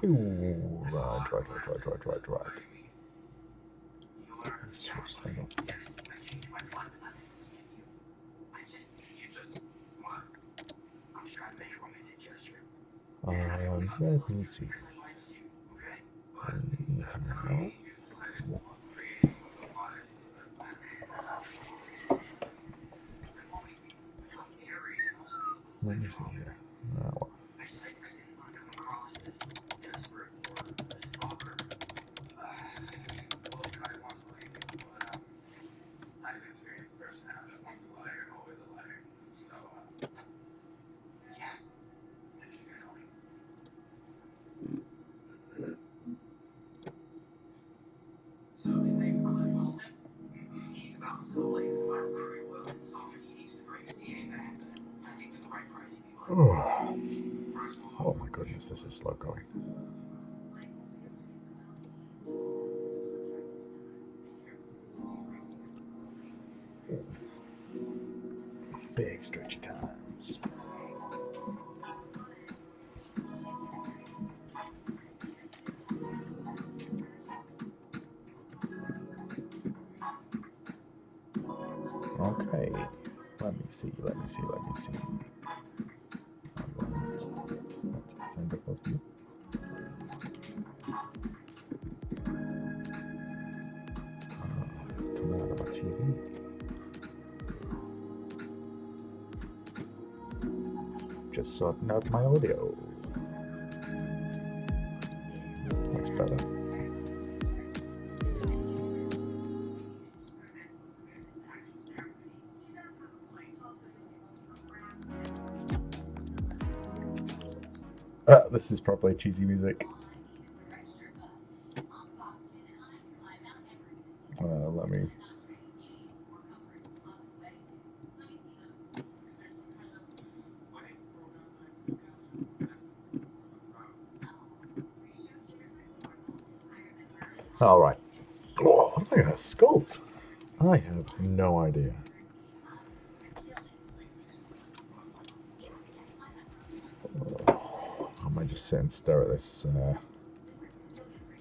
Ooh, right. Let's switch that up. Let me see. Let me see here. So his name's Cliff Wilson. He's about so like my pretty well and so he needs to bring CA back. I think for the right price he'd be like Oh my goodness, this is slow going. Big stretchy times. Okay, let me see. Let's turn back up you. Come out of my TV. Just sorting out my audio. That's better. This is probably cheesy music. Let me. All right. Oh, what am I gonna sculpt? I have no idea. I might just sit and stare at this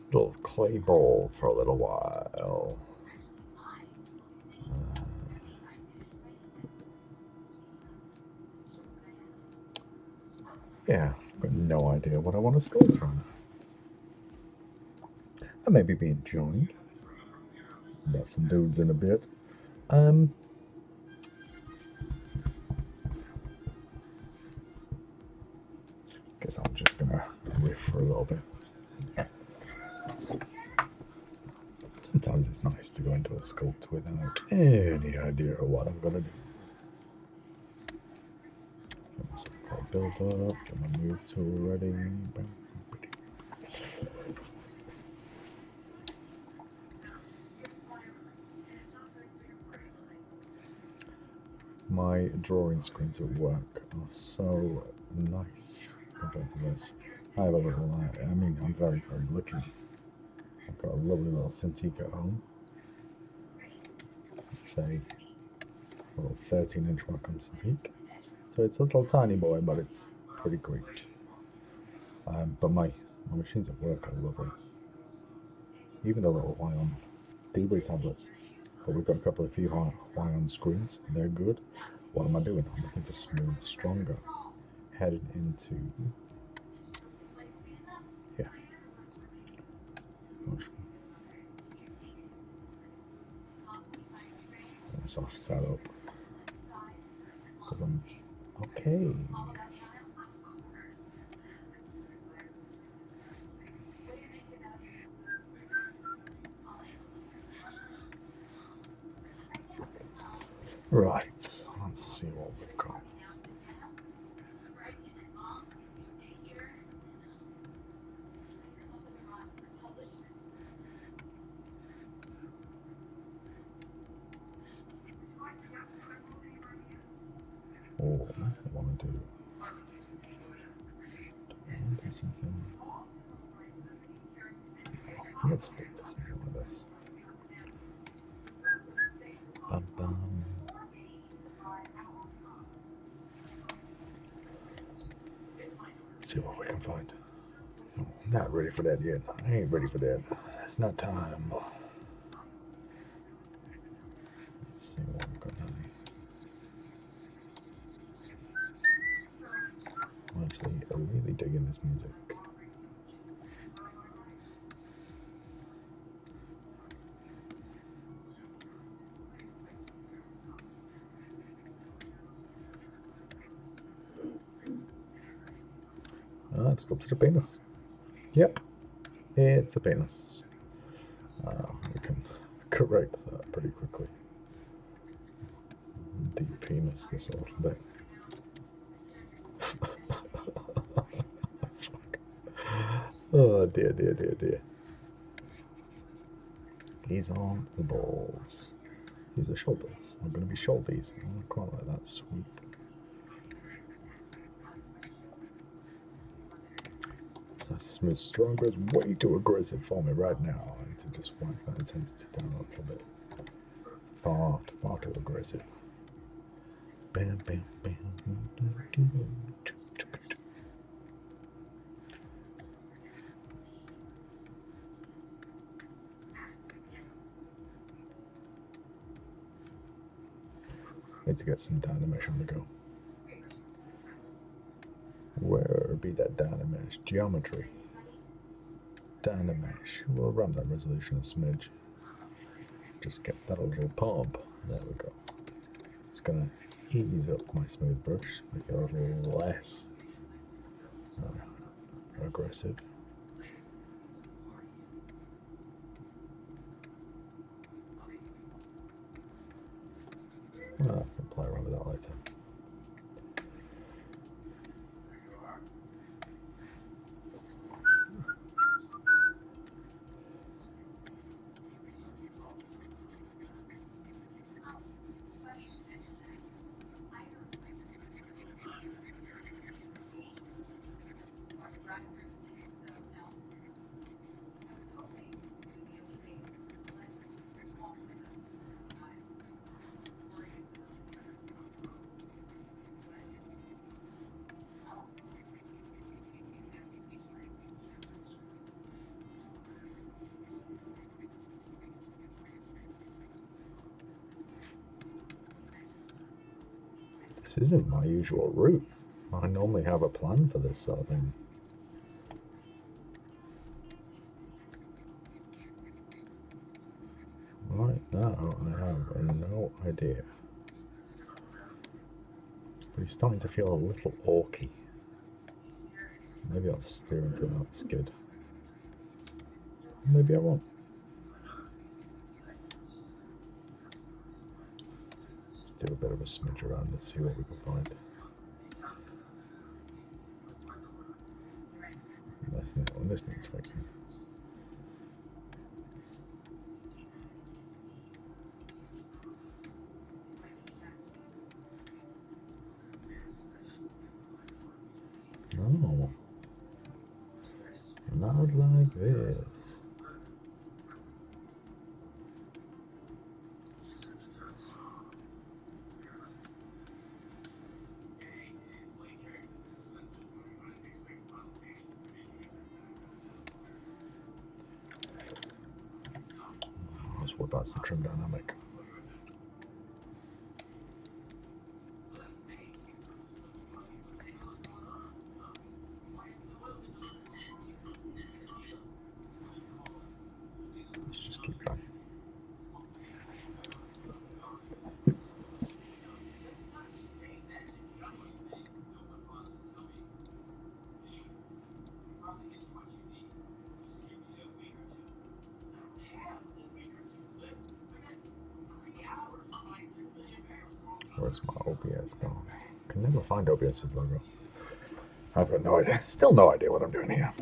little clay ball for a little while. Yeah, I've got no idea what I want to sculpt from. I may be being joined. Got some dudes in a bit. Guess I'm just gonna riff for a little bit. Sometimes it's nice to go into a sculpt without any idea of what I'm gonna do. Get myself build up, get my move tool ready. My drawing screens at work are so nice compared to this. I have a little, I'm very, very lucky. I've got a lovely little Cintiq at home. Say, a little 13-inch Wacom Cintiq. So it's a little tiny boy, but it's pretty great. But my machines at work are lovely. Even the little Huion Delivery tablets. But we've got a couple of few Huion screens. They're good. What am I doing? I'm looking for smooth, stronger. Headed into soft setup. Because I'm okay. Right, let's see what we've got. Oh, I want to do something. Let's stick to something like this. Bum, bum. See what we can find. Not ready for that yet. I ain't ready for that. It's not time. Let's see what we've got down here. I'm actually really digging this music. Let's go to the penis. Yep, it's a penis. We can correct that pretty quickly. De-penis this a little bit. Oh dear, dear, dear, dear. These aren't the balls. These are shoulders. I'm going to be shouldies. I quite like that sweep. That smooth stronger is way too aggressive for me right now. I need to just wipe that intensity down a little bit. Far too aggressive. Bam, bam, bam. Need to get some Dynamesh on the go. Where be that Dynamesh? Geometry. Dynamesh. We'll run that resolution a smidge. Just get that a little pump. There we go. It's gonna ease up my smooth brush, make it a little less aggressive. I can play around with that later. This isn't my usual route. I normally have a plan for this sort of thing. Right now, I have no idea. But he's starting to feel a little orky. Maybe I'll steer into that skid. Maybe I won't. Let's do a bit of a smidge around and see what we can find. This needs fixing. Oh, not like this. Let's whip out some trim dynamic. Let's just keep going. Where's my OBS gone? Can never find OBS's logo. I've got no idea. Still no idea what I'm doing here.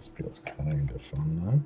This feels kind of fun now.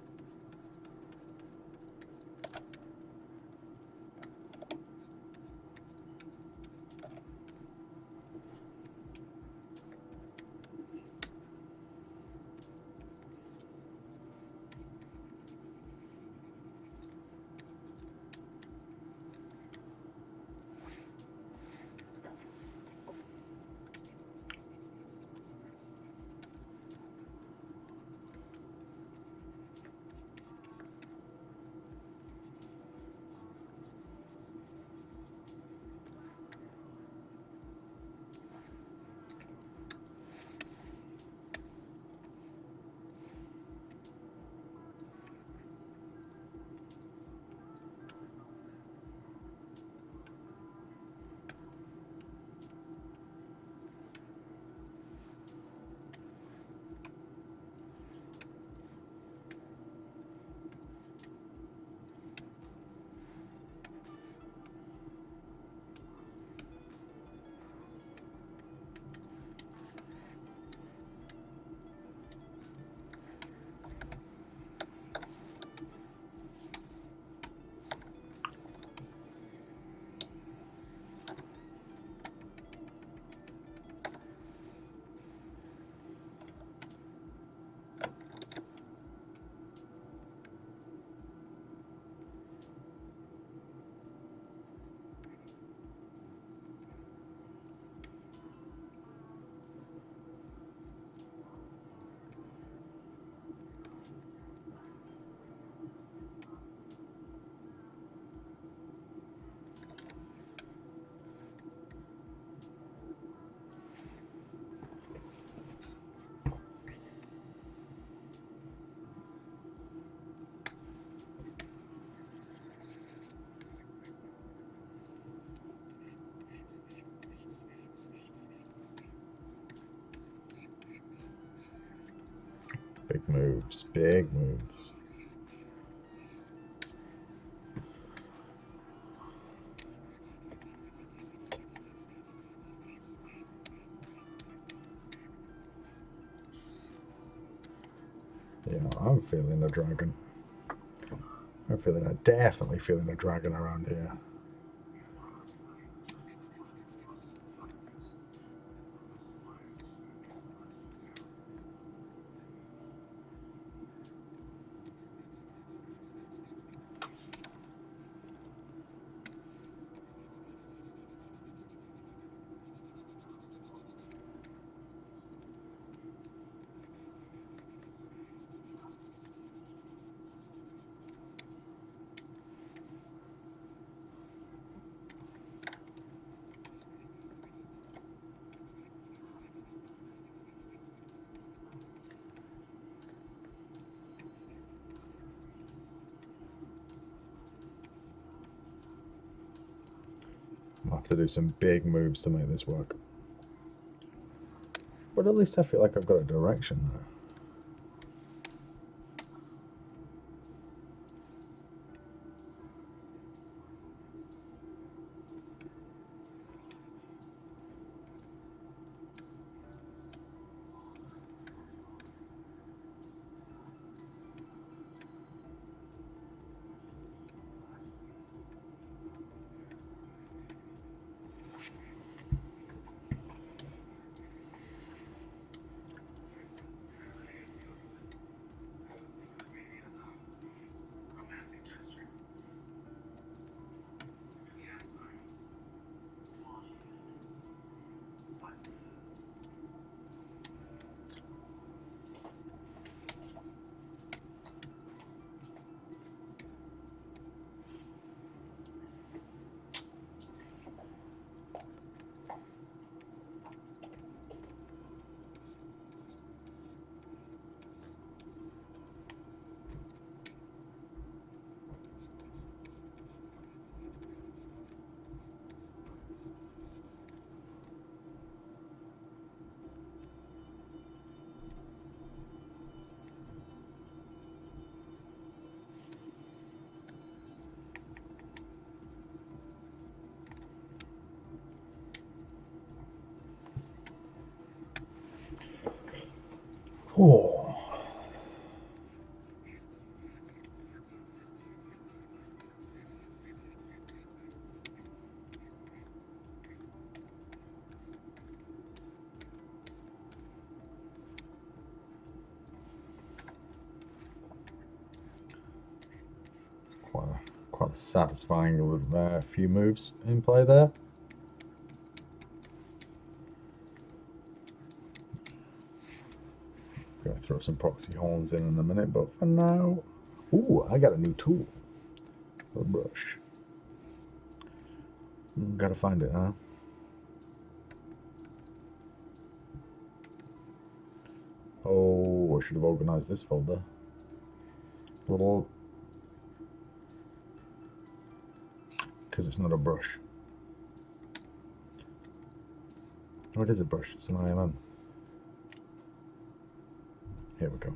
Big moves, big moves. Yeah, I'm feeling a dragon. Definitely feeling a dragon around here. I'll have to do some big moves to make this work. But at least I feel like I've got a direction there. Oh. quite a satisfying few moves in play there. Gonna throw some proxy horns in a minute, but for now, ooh, I got a new tool, ZBrush. Gotta find it, huh? Oh, I should have organized this folder. Little, because it's not a brush. Oh, it is a brush. It's an IMM. Here we go.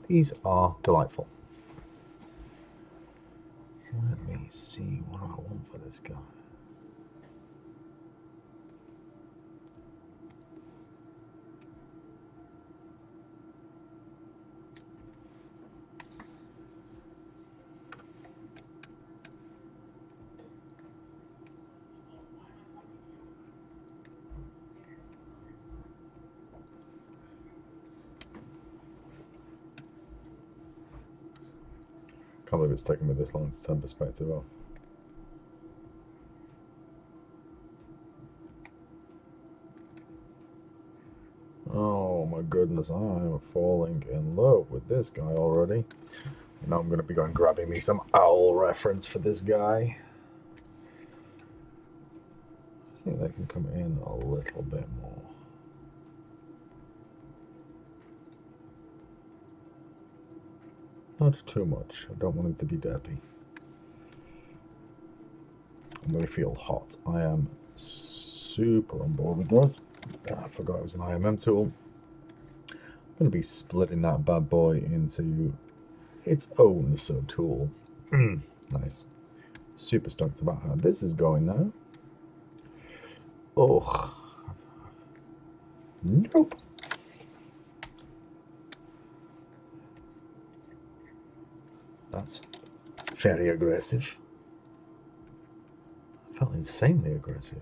These are delightful. Let me see what I want for this guy. Can't believe it's taken me this long to turn perspective off. Oh my goodness, I am falling in love with this guy already. Now I'm going to be going grabbing me some owl reference for this guy. I think they can come in a little bit more. Not too much. I don't want him to be derpy. I'm going to feel hot. I am super on board with those. I forgot it was an IMM tool. I'm going to be splitting that bad boy into its own sub-tool. Nice. Super stoked about how this is going now. Oh. Nope. That's very aggressive. I felt insanely aggressive.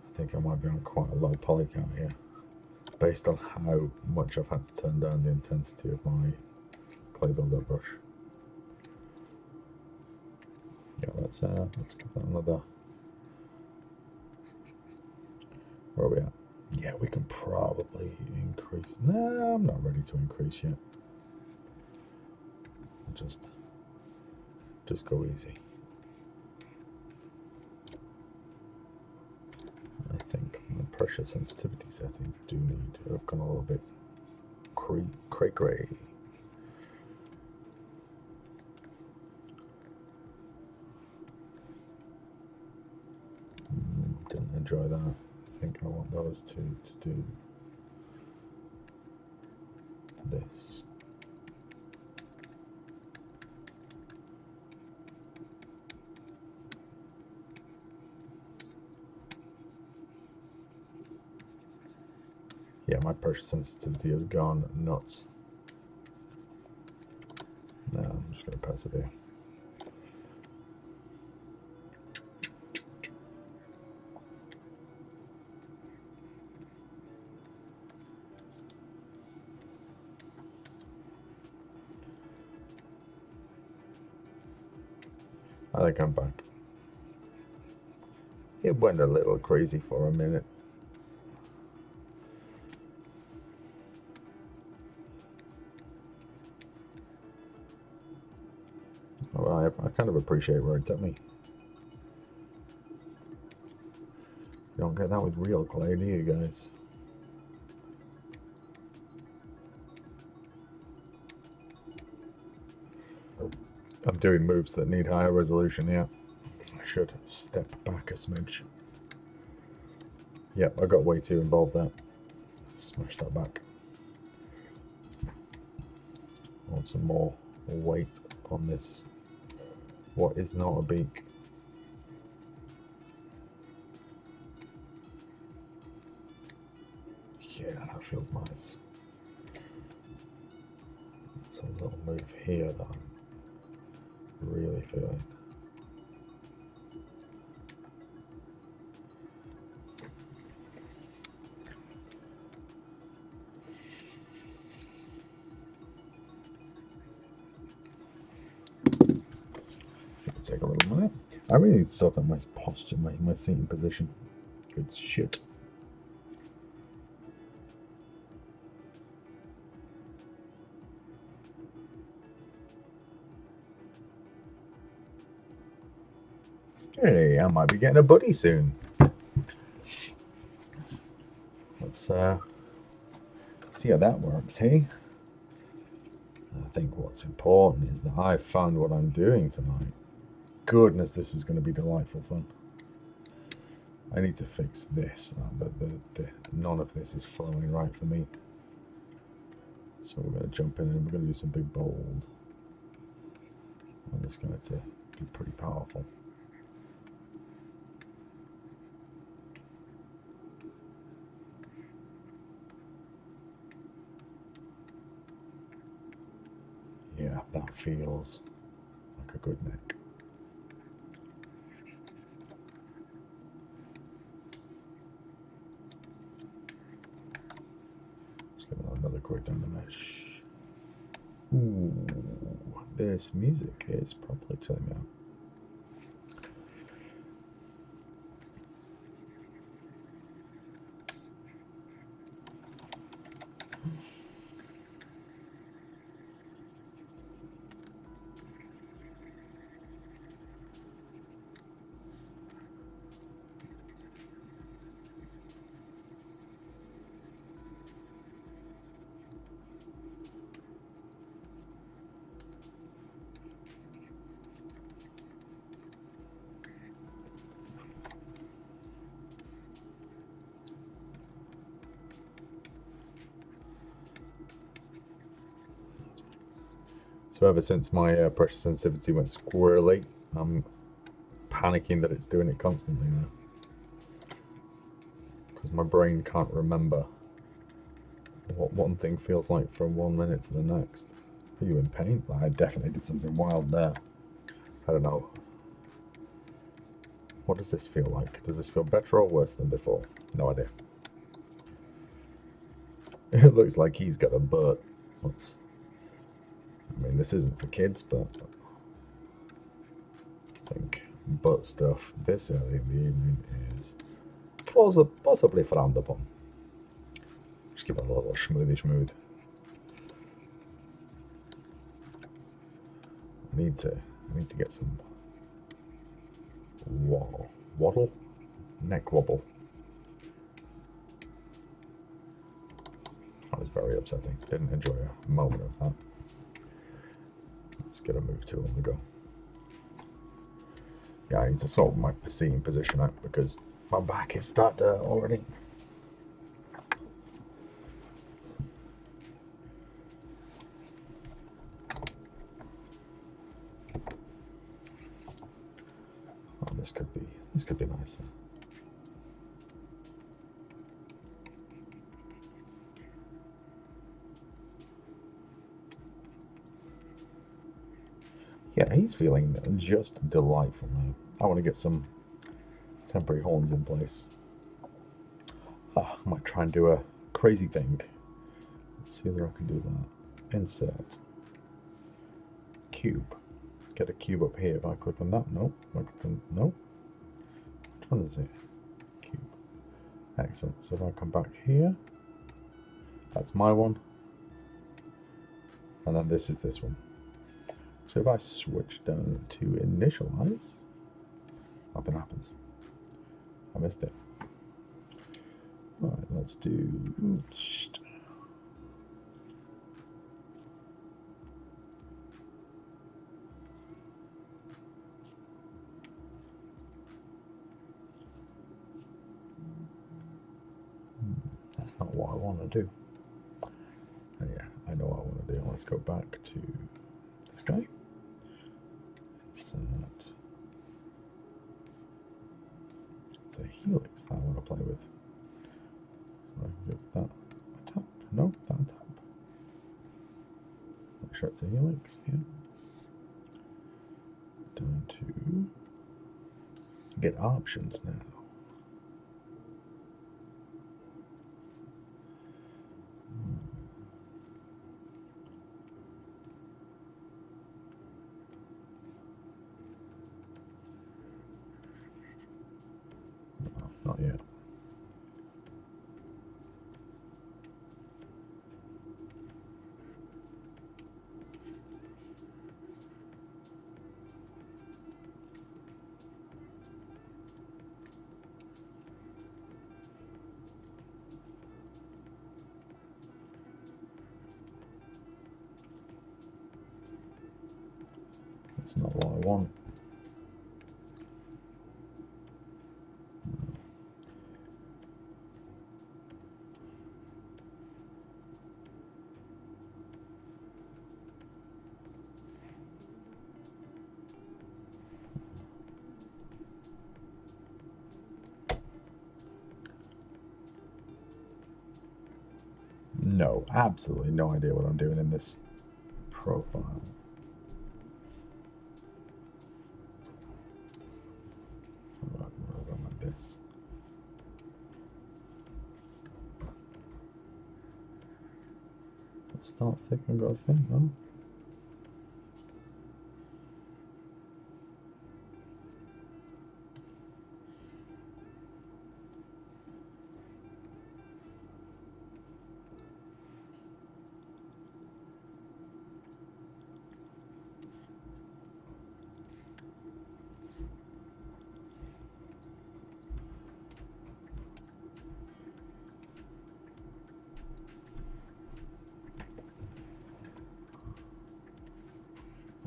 I think I might be on quite a low poly count here, based on how much I've had to turn down the intensity of my clay builder brush. Yeah, let's give that another. Where are we at? Yeah, we can probably increase. No, I'm not ready to increase yet. Just go easy. I think my pressure sensitivity settings do need to have gone a little bit cray. Didn't enjoy that. I think I want those two to do this. Yeah, my pressure sensitivity has gone nuts. No, I'm just going to persevere. I think I'm back. It went a little crazy for a minute. Well, I kind of appreciate where it took me. You don't get that with real clay, do you guys? I'm doing moves that need higher resolution here. I should step back a smidge. Yep, I got way too involved there. Smash that back. I want some more weight on this. What is not a beak? Yeah, that feels nice. a little move here that I'm really feeling. Take a little minute. I really need to sort out my posture, my seating position. Good shit. Hey, I might be getting a buddy soon. Let's see how that works, hey? I think what's important is that I found what I'm doing tonight. Goodness, this is going to be delightful fun. I need to fix this. None of this is flowing right for me. So we're going to jump in and we're going to do some big bold. And it's going to be pretty powerful. Yeah, that feels like a good neck. Just give it another quick down the mesh. Ooh, this music is properly chilling me out. So ever since my pressure sensitivity went squirrely, I'm panicking that it's doing it constantly now. Because my brain can't remember what one thing feels like from 1 minute to the next. Are you in pain? I definitely did something wild there. I don't know. What does this feel like? Does this feel better or worse than before? No idea. It looks like he's got a butt. I mean, this isn't for kids, but I think butt stuff this early in the evening is possibly frowned upon. Just give it a little schmoothy schmood. I need to get some waddle, neck wobble. That was very upsetting. Didn't enjoy a moment of that. Let's get a move tool on the go. Yeah, I need to sort my seating position out because my back is starting to already. Oh, this could be nicer. Yeah, he's feeling just delightful now. I want to get some temporary horns in place. I might try and do a crazy thing. Let's see whether I can do that. Insert. Cube. Get a cube up here. If I click on that, no. No. Which one is it? Cube. Excellent. So if I come back here, that's my one. And then this is this one. So if I switch down to initialize, nothing happens. I missed it. All right, let's do. That's not what I want to do. Oh, yeah, I know what I want to do. Let's go back to this guy. Insert. It's a helix that I want to play with. So I can give that a tap. No, that a tap. Make sure it's a helix, yeah. Down to get options now. No, not yet. That's not what I want. No, absolutely no idea what I'm doing in this profile. Right, what have I got like this? Start thick and go thin, no?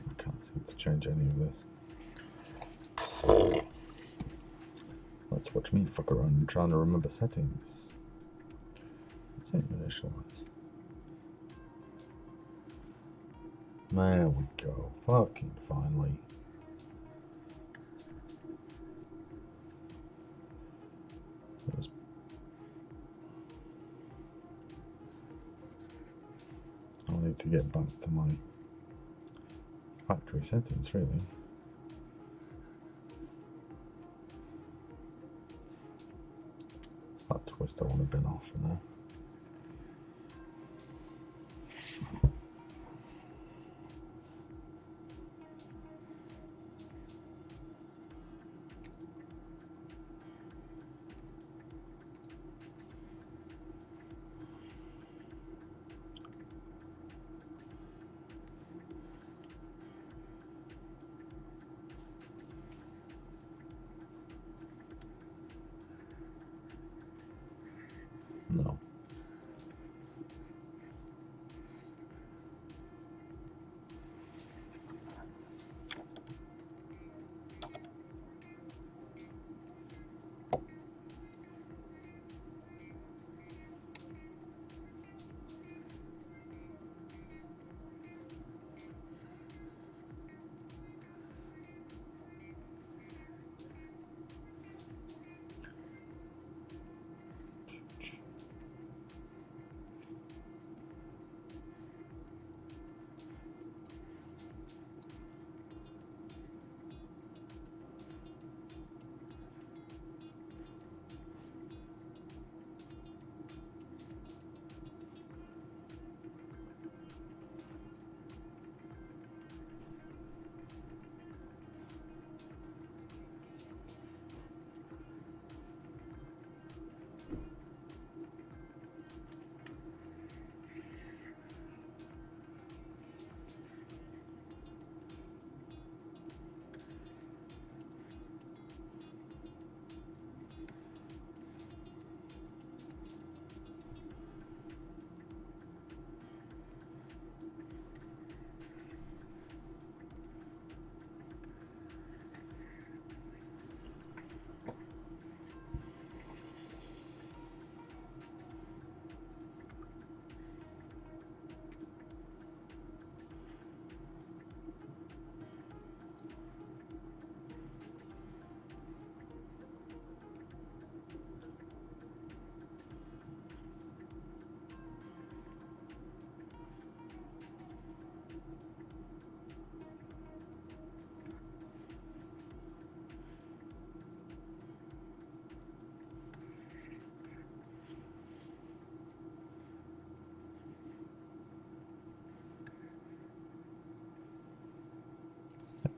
I can't seem to change any of this. Let's watch me fuck around trying to remember settings. Let's initialize. There we go. Fucking finally. I'll need to get back to my factory settings, really. That twist I want to bin off for now. No.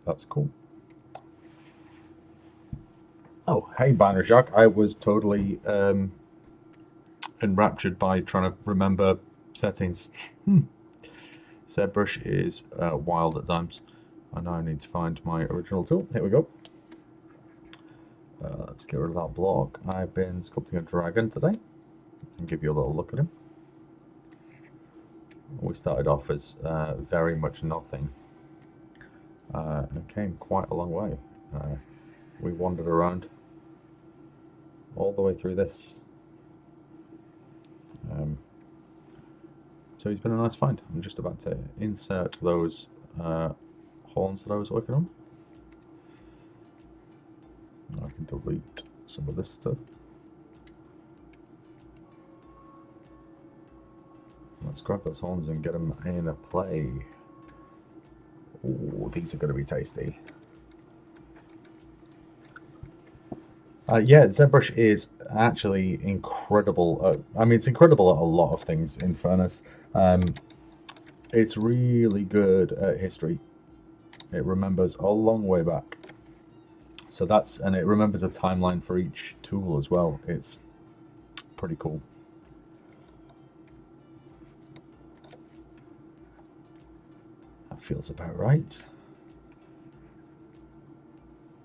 that's cool. Oh, hey, Banner Jacques. I was totally enraptured by trying to remember settings. ZBrush is wild at times. I now need to find my original tool. Here we go. Let's get rid of that block. I've been sculpting a dragon today and give you a little look at him. We started off as very much nothing and came quite a long way. We wandered around all the way through this. So he's been a nice find. I'm just about to insert those horns that I was working on. I can delete some of this stuff. Let's grab those horns and get them in a play. Oh, these are going to be tasty. Yeah, ZBrush is actually incredible. I mean, it's incredible at a lot of things, in fairness. It's really good at history. It remembers a long way back. So and it remembers a timeline for each tool as well. It's pretty cool. That feels about right.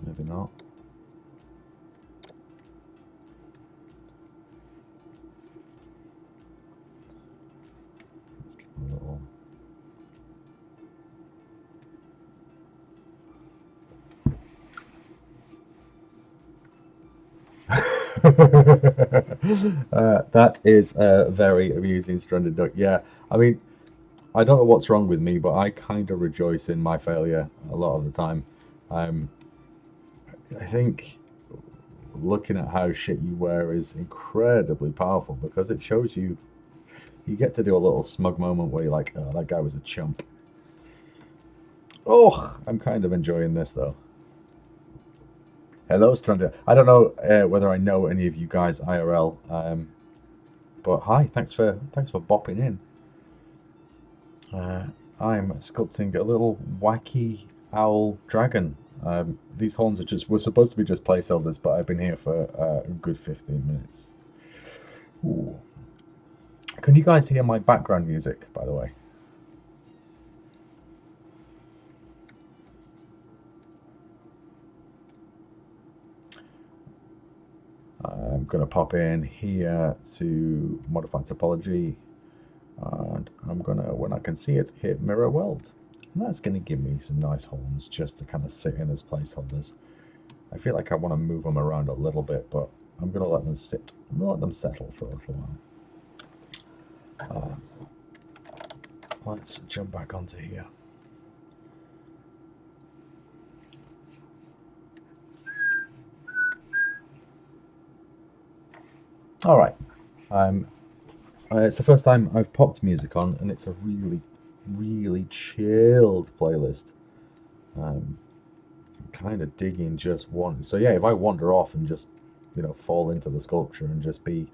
Maybe not. Let's give it a little. That is a very amusing stranded duck. Yeah, I mean, I don't know what's wrong with me, but I kind of rejoice in my failure a lot of the time. I think looking at how shit you wear is incredibly powerful because it shows you get to do a little smug moment where you're like, oh, that guy was a chump. Oh, I'm kind of enjoying this though. Hello, Strander. I don't know whether I know any of you guys IRL, but hi, thanks for bopping in. I'm sculpting a little wacky owl dragon. These horns were supposed to be just placeholders, but I've been here for a good 15 minutes. Ooh. Can you guys hear my background music, by the way? I'm going to pop in here to modify topology, and I'm going to, when I can see it, hit mirror weld. And that's going to give me some nice horns just to kind of sit in as placeholders. I feel like I want to move them around a little bit, but I'm going to let them sit. I'm going to let them settle for a little while. Let's jump back onto here. All right. It's the first time I've popped music on, and it's a really, really chilled playlist. I'm kind of digging just one. So yeah, if I wander off and just, fall into the sculpture and just be,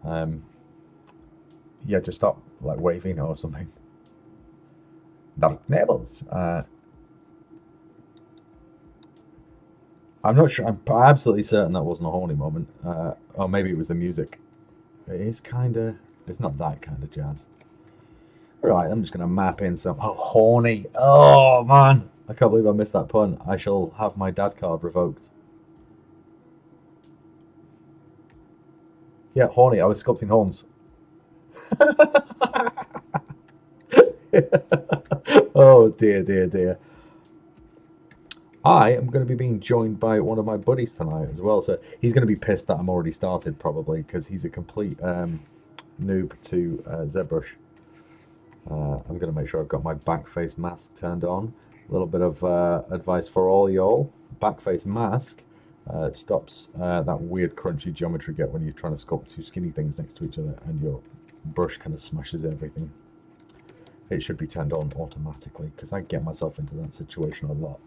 yeah, just stop like waving or something. Dark Nibbles. I'm not sure. I'm absolutely certain that wasn't a horny moment. Or maybe it was the music. It is kind of. It's not that kind of jazz. All right, I'm just going to map in some. Oh, horny. Oh, man. I can't believe I missed that pun. I shall have my dad card revoked. Yeah, horny. I was sculpting horns. Oh, dear, dear, dear. I am going to be being joined by one of my buddies tonight as well. So he's going to be pissed that I'm already started, probably, because he's a complete noob to ZBrush. I'm going to make sure I've got my backface mask turned on. A little bit of advice for all y'all. Backface mask stops that weird crunchy geometry you get when you're trying to sculpt two skinny things next to each other and your brush kind of smashes everything. It should be turned on automatically because I get myself into that situation a lot.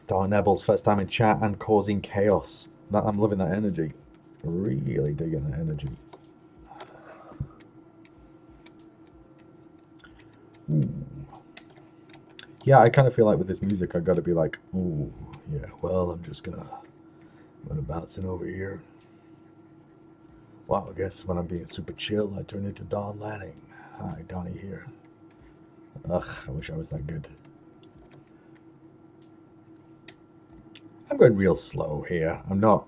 Dark Nebbles, first time in chat and causing chaos. I'm loving that energy. Really digging that energy. Ooh. Yeah, I kind of feel like with this music, I've got to be like, oh, yeah, well, I'm gonna bounce in over here. Wow, I guess when I'm being super chill, I turn into Don Lanning. Hi, Donnie here. Ugh, I wish I was that good. I'm going real slow here. I'm not.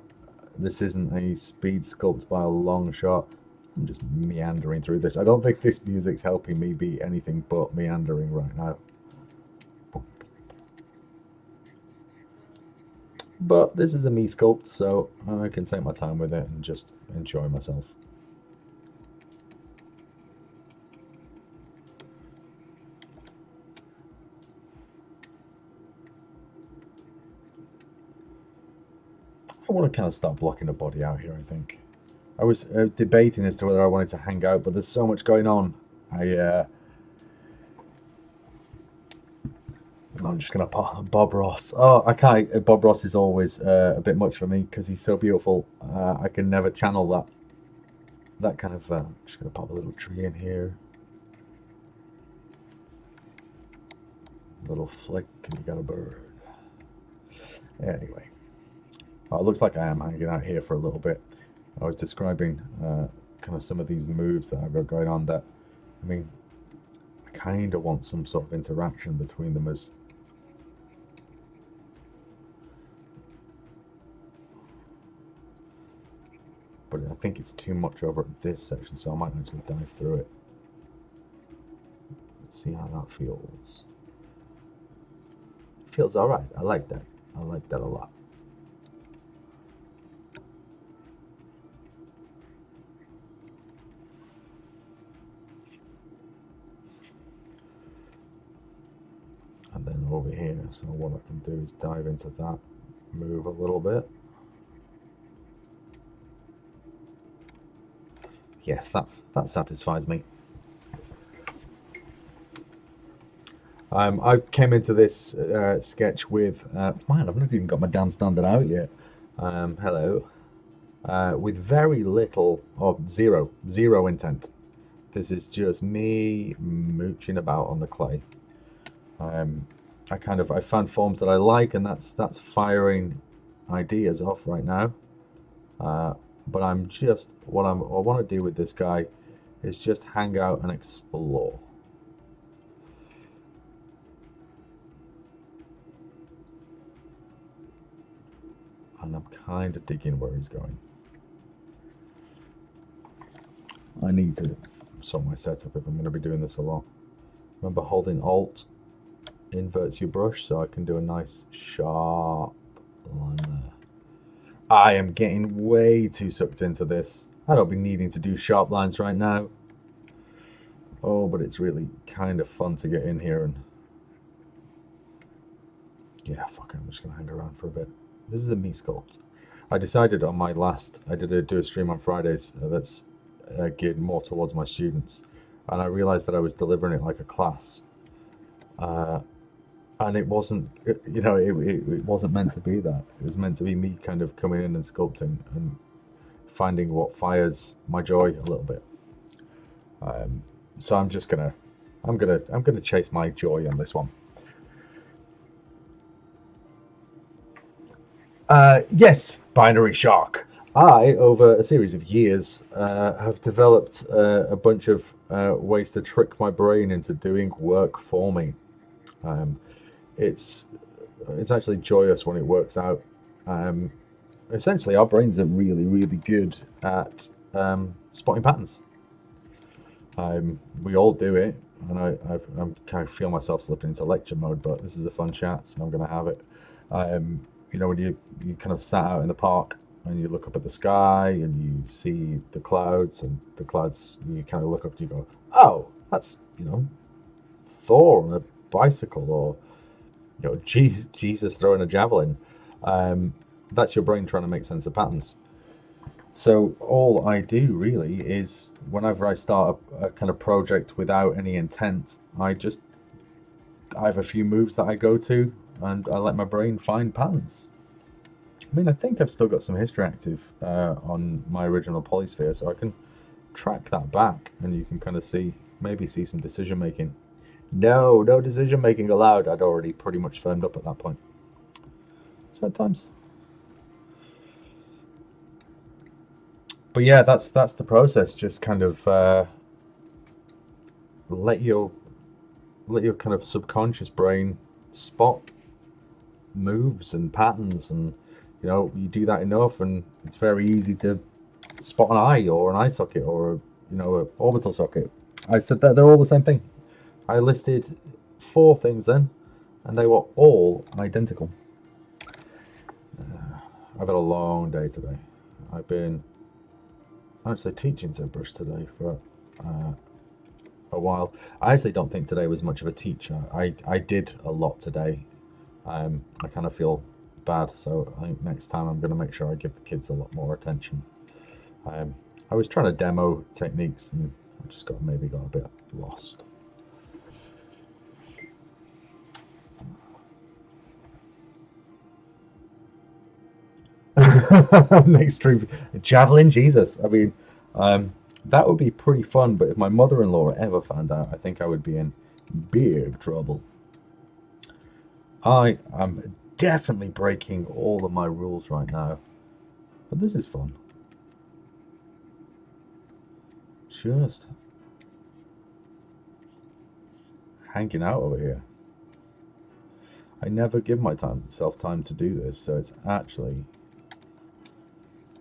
This isn't a speed sculpt by a long shot. I'm just meandering through this. I don't think this music's helping me be anything but meandering right now. But this is a me sculpt, so I can take my time with it and just enjoy myself. I want to kind of start blocking the body out here, I think. I was debating as to whether I wanted to hang out, but there's so much going on. I'm just gonna pop Bob Ross. Oh, I can't. Bob Ross is always a bit much for me because he's so beautiful. I can never channel that kind of. Just gonna pop a little tree in here. Little flick, and you got a bird. Anyway, it looks like I am hanging out here for a little bit. I was describing kind of some of these moves that I've got going on. That, I mean, I kind of want some sort of interaction between them as. But I think it's too much over at this section, so I might actually dive through it. Let's see how that feels. Feels all right. I like that. I like that a lot. And then over here, so what I can do is dive into that, move a little bit. Yes, that satisfies me. I came into this sketch with, man, I've not even got my damn standard out yet. Hello. With very little, or zero intent. This is just me mooching about on the clay. I found forms that I like, and that's firing ideas off right now. But I'm just what I want to do with this guy is just hang out and explore. And I'm kind of digging where he's going. I need to sort my setup if I'm going to be doing this a lot. Remember, holding Alt inverts your brush, so I can do a nice sharp line there. I am getting way too sucked into this. I don't be needing to do sharp lines right now. Oh, but it's really kind of fun to get in here and... Yeah, fuck it, I'm just going to hang around for a bit. This is a me sculpt. I decided on my last... I did do a stream on Fridays that's geared more towards my students. And I realized that I was delivering it like a class. And it wasn't, you know, it wasn't meant to be that. It was meant to be me kind of coming in and sculpting and finding what fires my joy a little bit. So I'm gonna chase my joy on this one. Yes, Binary Shark. I, over a series of years, have developed a bunch of ways to trick my brain into doing work for me. It's actually joyous when it works out. Essentially, our brains are really, really good at spotting patterns. We all do it, and I'm kind of feel myself slipping into lecture mode, but this is a fun chat, so I'm going to have it. You know, when you kind of sat out in the park and you look up at the sky and you see the clouds, and the clouds, you kind of look up and you go, oh, that's, you know, Thor on a bicycle, or, you know, Jesus throwing a javelin. That's your brain trying to make sense of patterns. So all I do really is whenever I start a kind of project without any intent, I have a few moves that I go to and I let my brain find patterns. I mean, I think I've still got some history active on my original polysphere, so I can track that back and you can kind of maybe see some decision making. No decision making allowed. I'd already pretty much firmed up at that point. Sad times. But yeah, that's the process. Just kind of let your kind of subconscious brain spot moves and patterns, and you do that enough, and it's very easy to spot an eye or an eye socket or a orbital socket. I said that they're all the same thing. I listed 4 things then, and they were all identical. I've had a long day today. I've been actually teaching ZBrush today for a while. I actually don't think today was much of a teacher. I did a lot today. I kind of feel bad, so I think next time I'm going to make sure I give the kids a lot more attention. I was trying to demo techniques and I just maybe got a bit lost. Next stream, Javelin Jesus. I mean, that would be pretty fun, but if my mother-in-law ever found out, I think I would be in big trouble. I am definitely breaking all of my rules right now, but this is fun. Just hanging out over here. I never give myself time to do this, so it's actually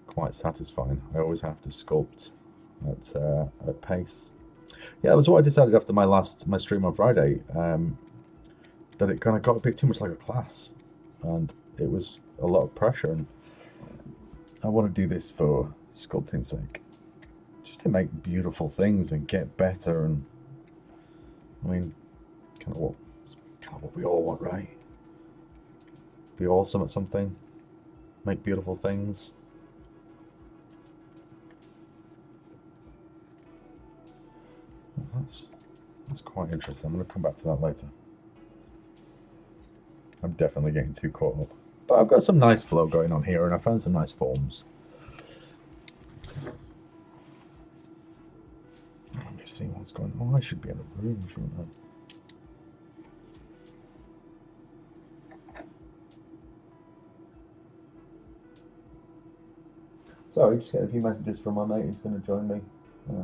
quite satisfying. I always have to sculpt at pace. Yeah, that was what I decided after my stream on Friday, that it kind of got a bit too much like a class, and it was a lot of pressure, and I want to do this for sculpting's sake, just to make beautiful things and get better, and I mean, kind of what we all want, right? Be awesome at something, make beautiful things. That's quite interesting. I'm going to come back to that later. I'm definitely getting too caught up. But I've got some nice flow going on here, and I found some nice forms. Let me see what's going on. Oh, I should be in a room, shouldn't I? Sorry, just getting a few messages from my mate who's going to join me,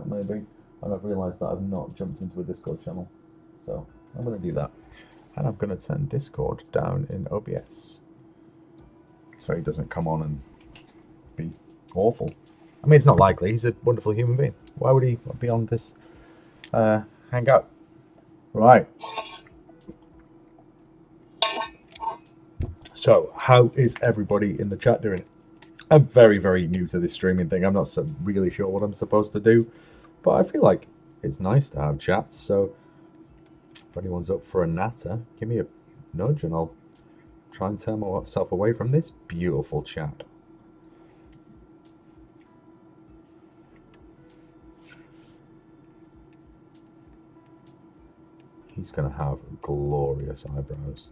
maybe. And I've realised that I've not jumped into a Discord channel. So I'm going to do that. And I'm going to turn Discord down in OBS, so he doesn't come on and be awful. I mean, it's not likely. He's a wonderful human being. Why would he be on this hangout? Right. So, how is everybody in the chat doing? I'm very, very new to this streaming thing. I'm not really sure what I'm supposed to do, but I feel like it's nice to have chats. So, if anyone's up for a natter, give me a nudge and I'll try and turn myself away from this beautiful chap. He's going to have glorious eyebrows.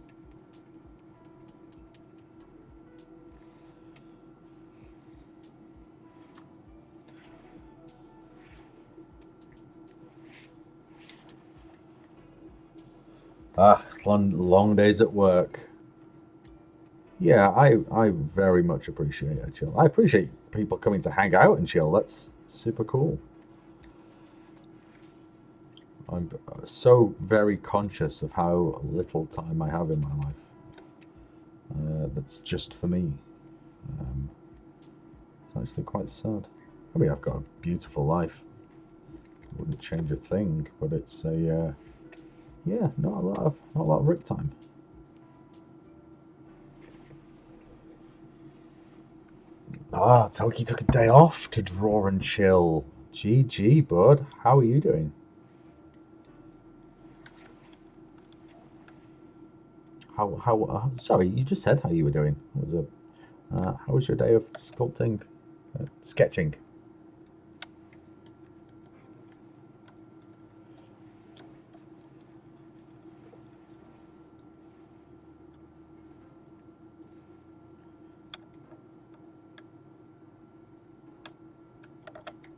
Long days at work. Yeah, I very much appreciate a chill. I appreciate people coming to hang out and chill. That's super cool. I'm so very conscious of how little time I have in my life. That's just for me. It's actually quite sad. I mean, I've got a beautiful life. Wouldn't change a thing, but it's a yeah, not a lot of Rick time. Toki took a day off to draw and chill. GG, bud. How are you doing? How? Sorry, you just said how you were doing. Was it? How was your day of sculpting, sketching?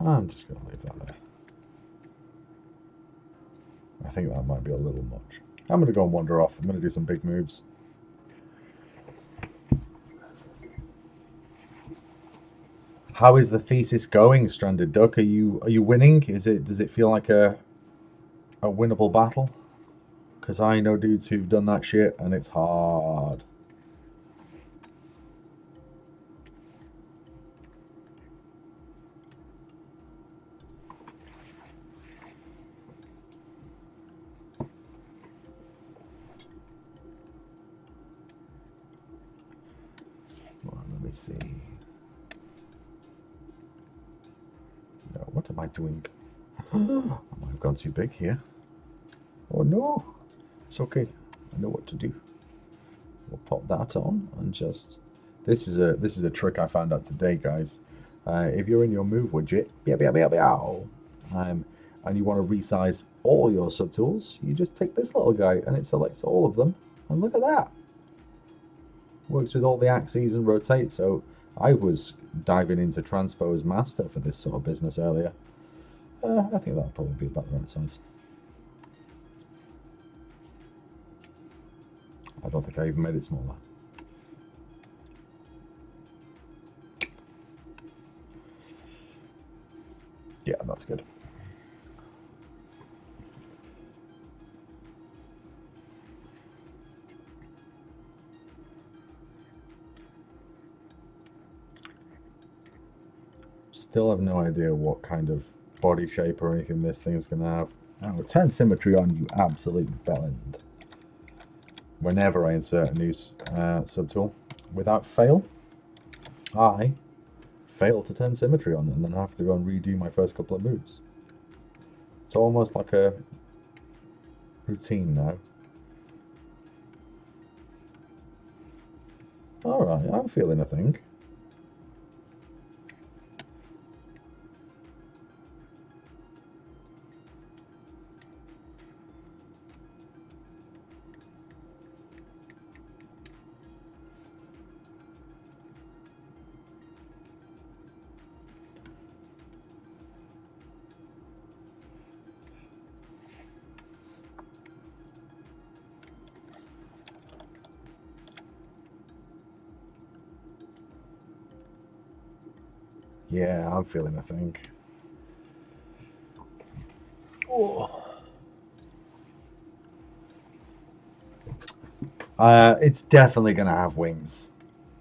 I'm just going to leave that there. I think that might be a little much. I'm going to go and wander off. I'm going to do some big moves. How is the thesis going, Stranded Duck? Are you winning? Does it feel like a winnable battle? Because I know dudes who've done that shit and it's hard. Well, let me see. No, what am I doing? I might have gone too big here. Oh no! It's okay. I know what to do. We'll pop that on and just. This is a trick I found out today, guys. If you're in your move widget, and you want to resize all your subtools, you just take this little guy and it selects all of them. And look at that. Works with all the axes and rotate. So I was diving into transpose master for this sort of business earlier. I think that'll probably be about the right size. I don't think I even made it smaller. Yeah, that's good. Still have no idea what kind of body shape or anything this thing is going to have. Oh, turn symmetry on, you absolute bellend. Whenever I insert a new subtool, without fail, I fail to turn symmetry on, and then I have to go and redo my first couple of moves. It's almost like a routine now. Alright, I'm feeling a thing. Yeah, I'm feeling a thing. Oh. It's definitely gonna have wings.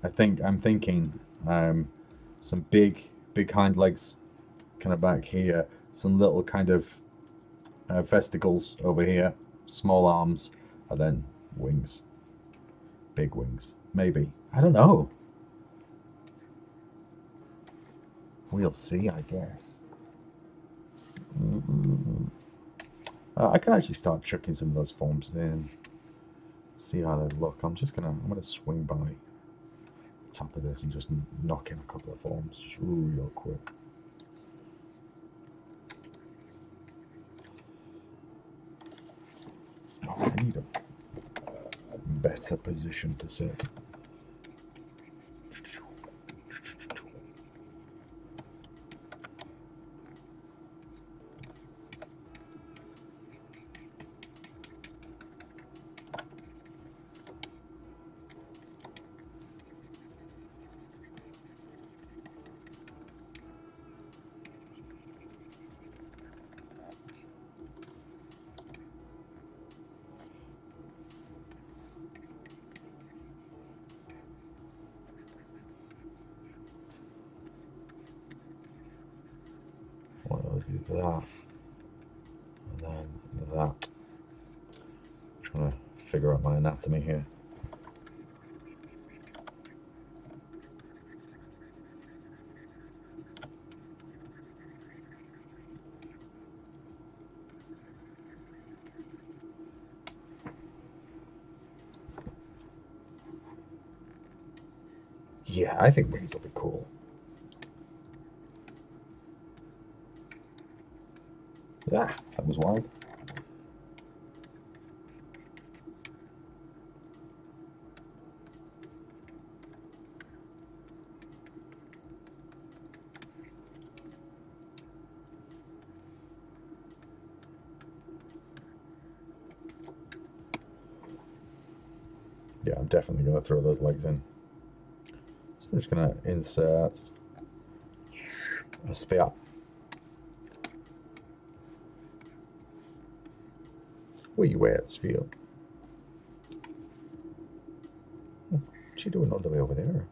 I'm thinking some big hind legs kind of back here, some little kind of vesticles over here, small arms, and then wings. Big wings. Maybe. I don't know. We'll see, I guess. I can actually start chucking some of those forms in. See how they look. I'm gonna swing by the top of this and just knock in a couple of forms just real quick. Oh, I need a better position to sit. I'll do that, and then that. I'm trying to figure out my anatomy here. Yeah, I think wings will be cool. Yeah, that was wild. Yeah, I'm definitely going to throw those legs in. So I'm just going to insert a sphere. Where you at, sphere? What's she doing all the way over there?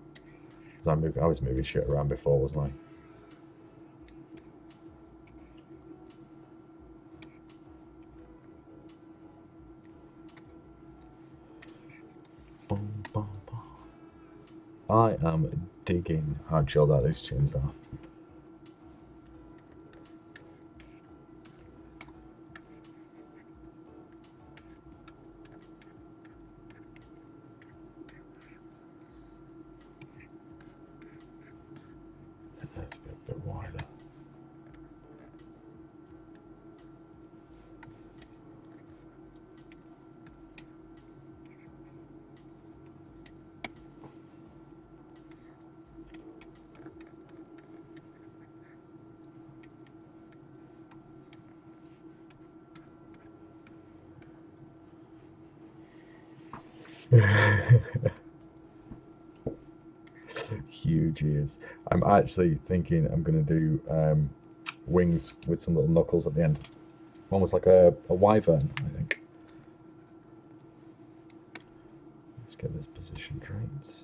I was moving shit around before, wasn't I? I am digging how chilled out these tunes are. Let's be a bit wider. Huge ears. I'm actually thinking I'm going to do wings with some little knuckles at the end. Almost like a wyvern, I think. Let's get this positioned right.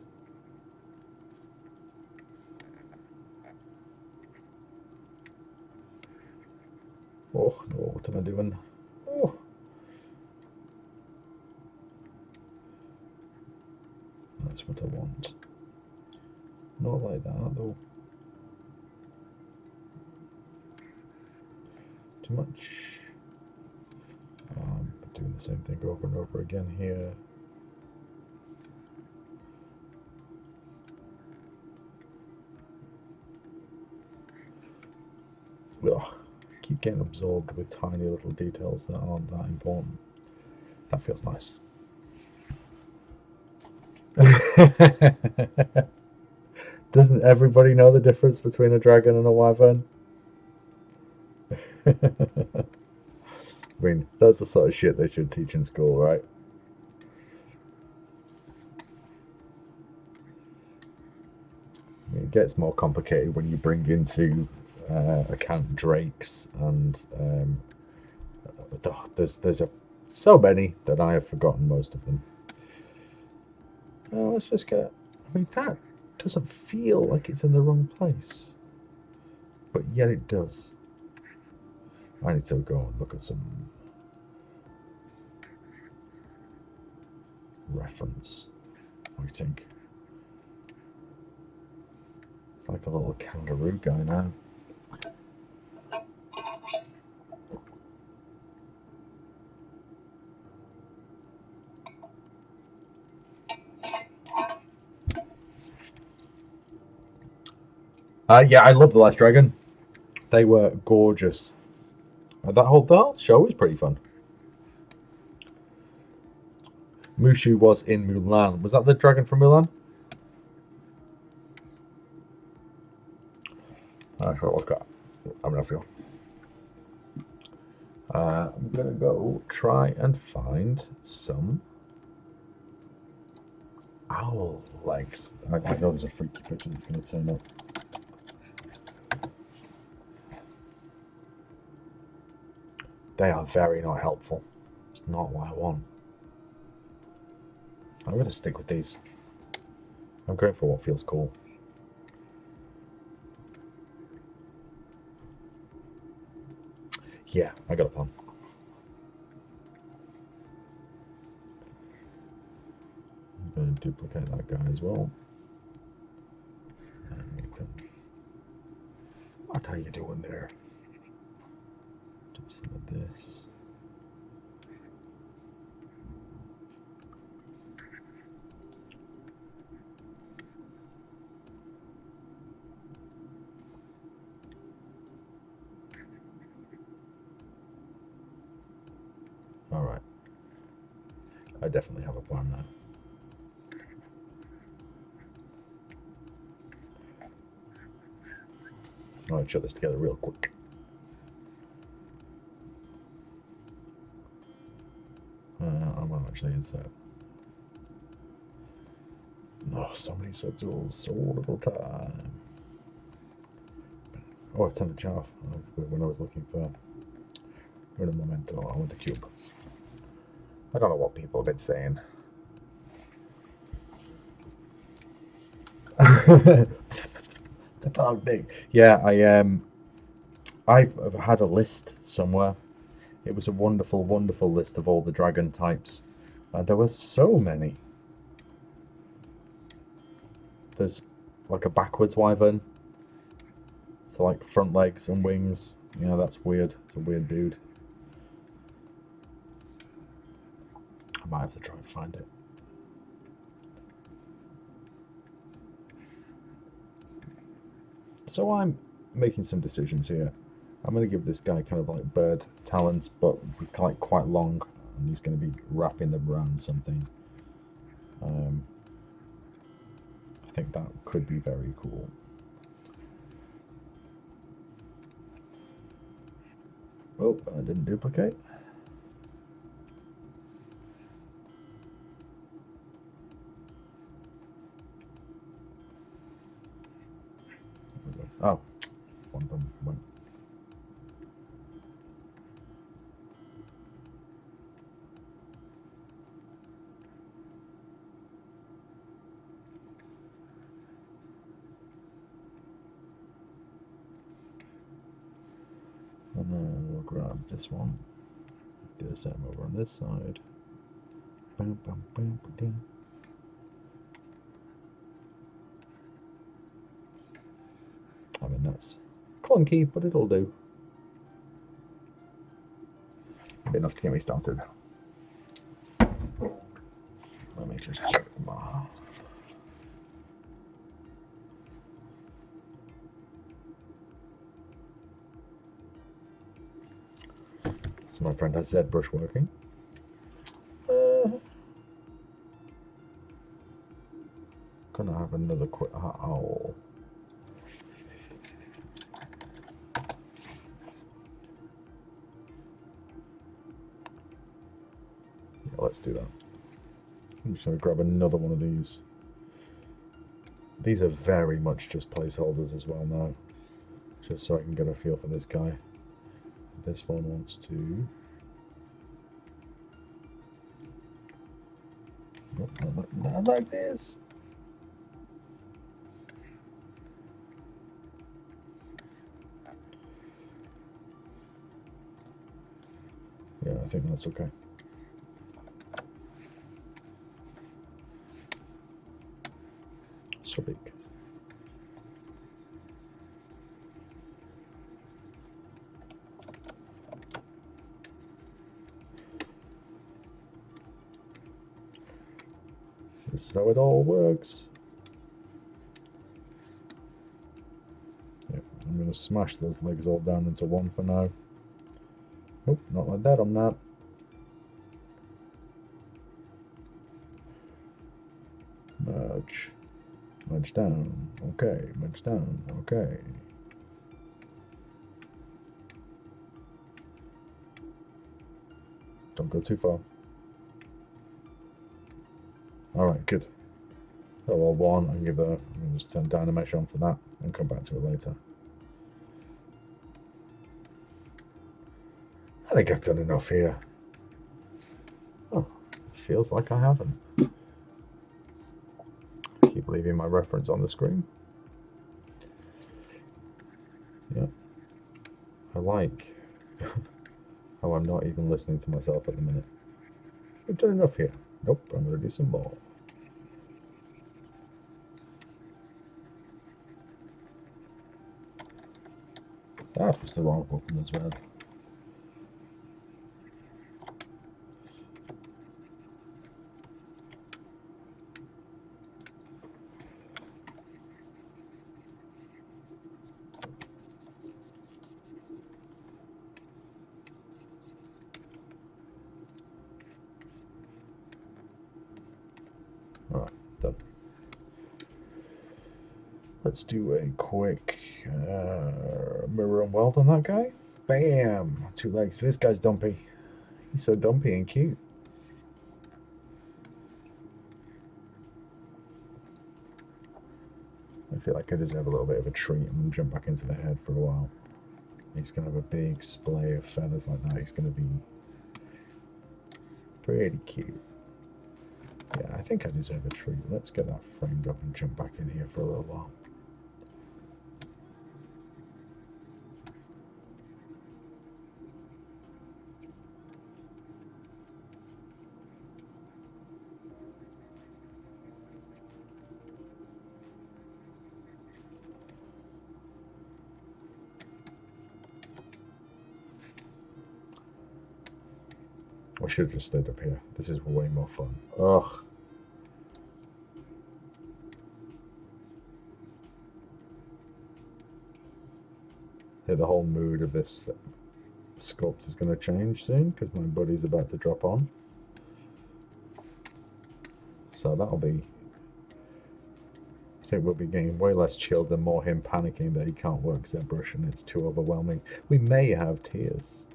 Oh no, what am I doing? Oh. That's what I want. Not like that though. Too much. Doing the same thing over and over again here. Ugh, keep getting absorbed with tiny little details that aren't that important. That feels nice. Doesn't everybody know the difference between a dragon and a wyvern? I mean, that's the sort of shit they should teach in school, right? I mean, it gets more complicated when you bring into account drakes and there's so many that I have forgotten most of them. Let's just get. I mean, that doesn't feel like it's in the wrong place, but yet it does. I need to go and look at some reference. I think it's like a little kangaroo guy now. Yeah, I love The Last Dragon. They were gorgeous. The whole show was pretty fun. Mushu was in Mulan. Was that the dragon from Mulan? I should look at. I'm gonna feel. I'm gonna go try and find some owl legs. I know there's a freaky picture that's gonna turn up. They are very not helpful. It's not what I want. I'm going to stick with these. I'm going for what feels cool. Yeah, I got a plan. I'm going to duplicate that guy as well. And we can... What are you doing there? Do some of this. Alright. I definitely have a plan now. I'm going to shut this together real quick. I'm actually insert. Oh, so many subtools, so little time. Oh, I turned the jar off when I was looking for un momento. I want the cube. I don't know what people have been saying. The dog thing. Yeah, I've had a list somewhere. It was a wonderful, wonderful list of all the dragon types. There were so many. There's like a backwards wyvern. So like front legs and wings. Yeah, that's weird. It's a weird dude. I might have to try and find it. So I'm making some decisions here. I'm going to give this guy kind of like bird talons, but like quite long, and he's going to be wrapping them around something. I think that could be very cool. Oh, I didn't duplicate. Oh, one of them went. And then we'll grab this one. Do the same over on this side. Bam, bam, bam, bam. I mean, that's clunky, but it'll do. Enough to get me started. Let me just check them out. So my friend has ZBrush working. Gonna have another quick owl. Yeah, let's do that. I'm just gonna grab another one of these. These are very much just placeholders as well now. Just so I can get a feel for this guy. This one wants to... Nope, not like this. Yeah, I think that's okay. So big. This is how it all works. Yep, I'm going to smash those legs all down into one for now. Nope, not like that, I'm not. Merge. Merge down. Okay, merge down. Okay. Don't go too far. Alright, good. Oh, well, one, I'm going to just turn Dynamesh on for that and come back to it later. I think I've done enough here. Oh, feels like I haven't. Keep leaving my reference on the screen. Yeah. I like how I'm not even listening to myself at the minute. I've done enough here. Nope, I'm going to do some more. That was the wrong button as well. Alright, done. Let's do a quick mirror and weld on that guy. Bam! 2 legs. This guy's dumpy. He's so dumpy and cute. feel like I deserve a little bit of a treat. I'm going to jump back into the head for a while. He's going to have a big splay of feathers like that. He's going to be pretty cute. Yeah, I think I deserve a treat. Let's get that framed up and jump back in here for a little while. I should have just stayed up here. This is way more fun. Ugh. The whole mood of this sculpt is going to change soon because my buddy's about to drop on. So that'll be... I think we'll be getting way less chilled and more him panicking that he can't work ZBrush and it's too overwhelming. We may have tears.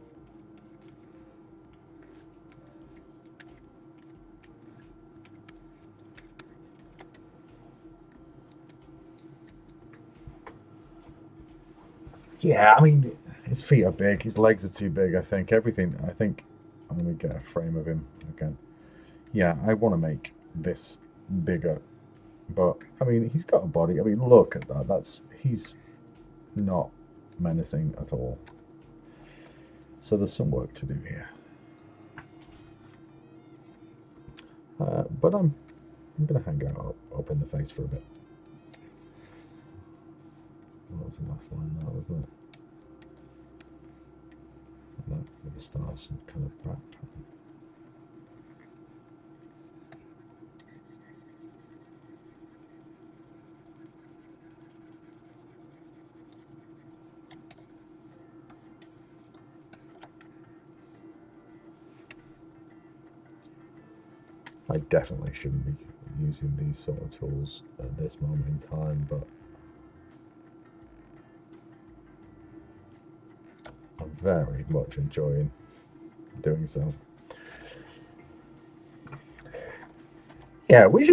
Yeah, I mean, his feet are big, his legs are too big, I think. Everything, I think I'm going to get a frame of him again. Yeah, I want to make this bigger. But, I mean, he's got a body. I mean, look at that. He's not menacing at all. So there's some work to do here. But I'm going to hang out up in the face for a bit. What was the last line there, wasn't it? That with the stars and kind of back pattern. I definitely shouldn't be using these sort of tools at this moment in time, but I'm very much enjoying doing so. Yeah, we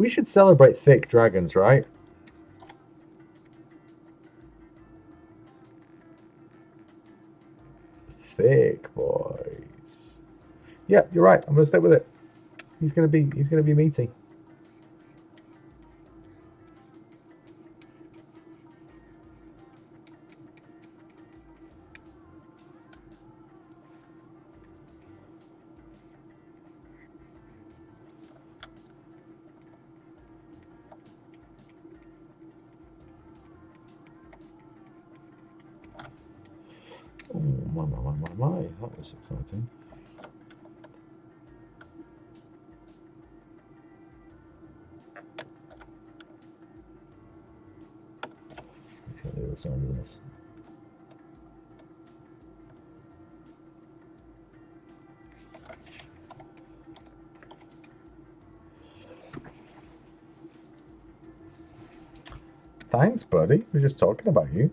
should celebrate thick dragons, right? Thick boys. Yeah, you're right. I'm gonna stick with it. He's gonna be meaty. Oh, my, that was exciting. Let's get the other side of this. Thanks, buddy. We're just talking about you.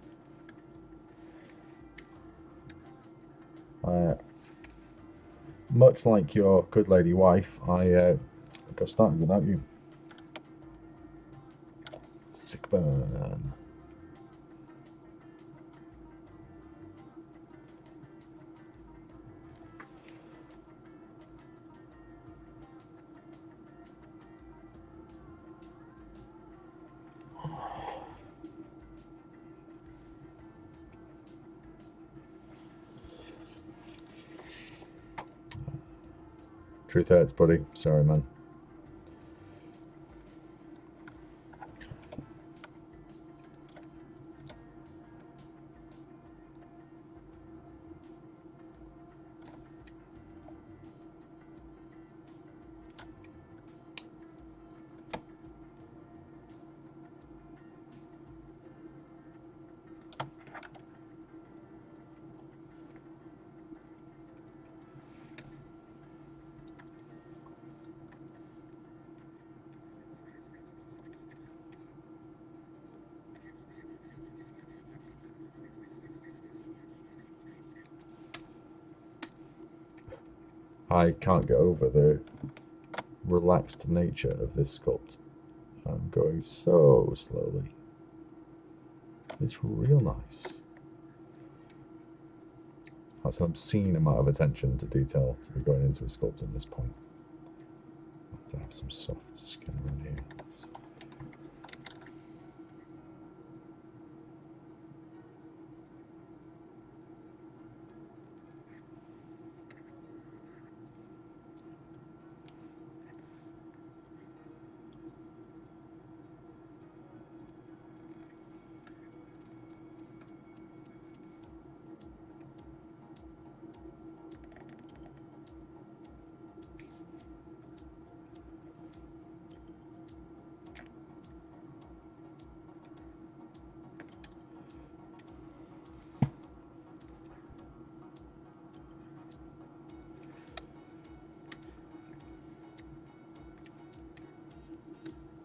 Much like your good lady wife, I got started without you. Sick burn. Truth hurts, buddy. Sorry, man. I can't get over the relaxed nature of this sculpt. I'm going so slowly. It's real nice. That's an obscene amount of attention to detail to be going into a sculpt at this point. I have to have some soft skin around here.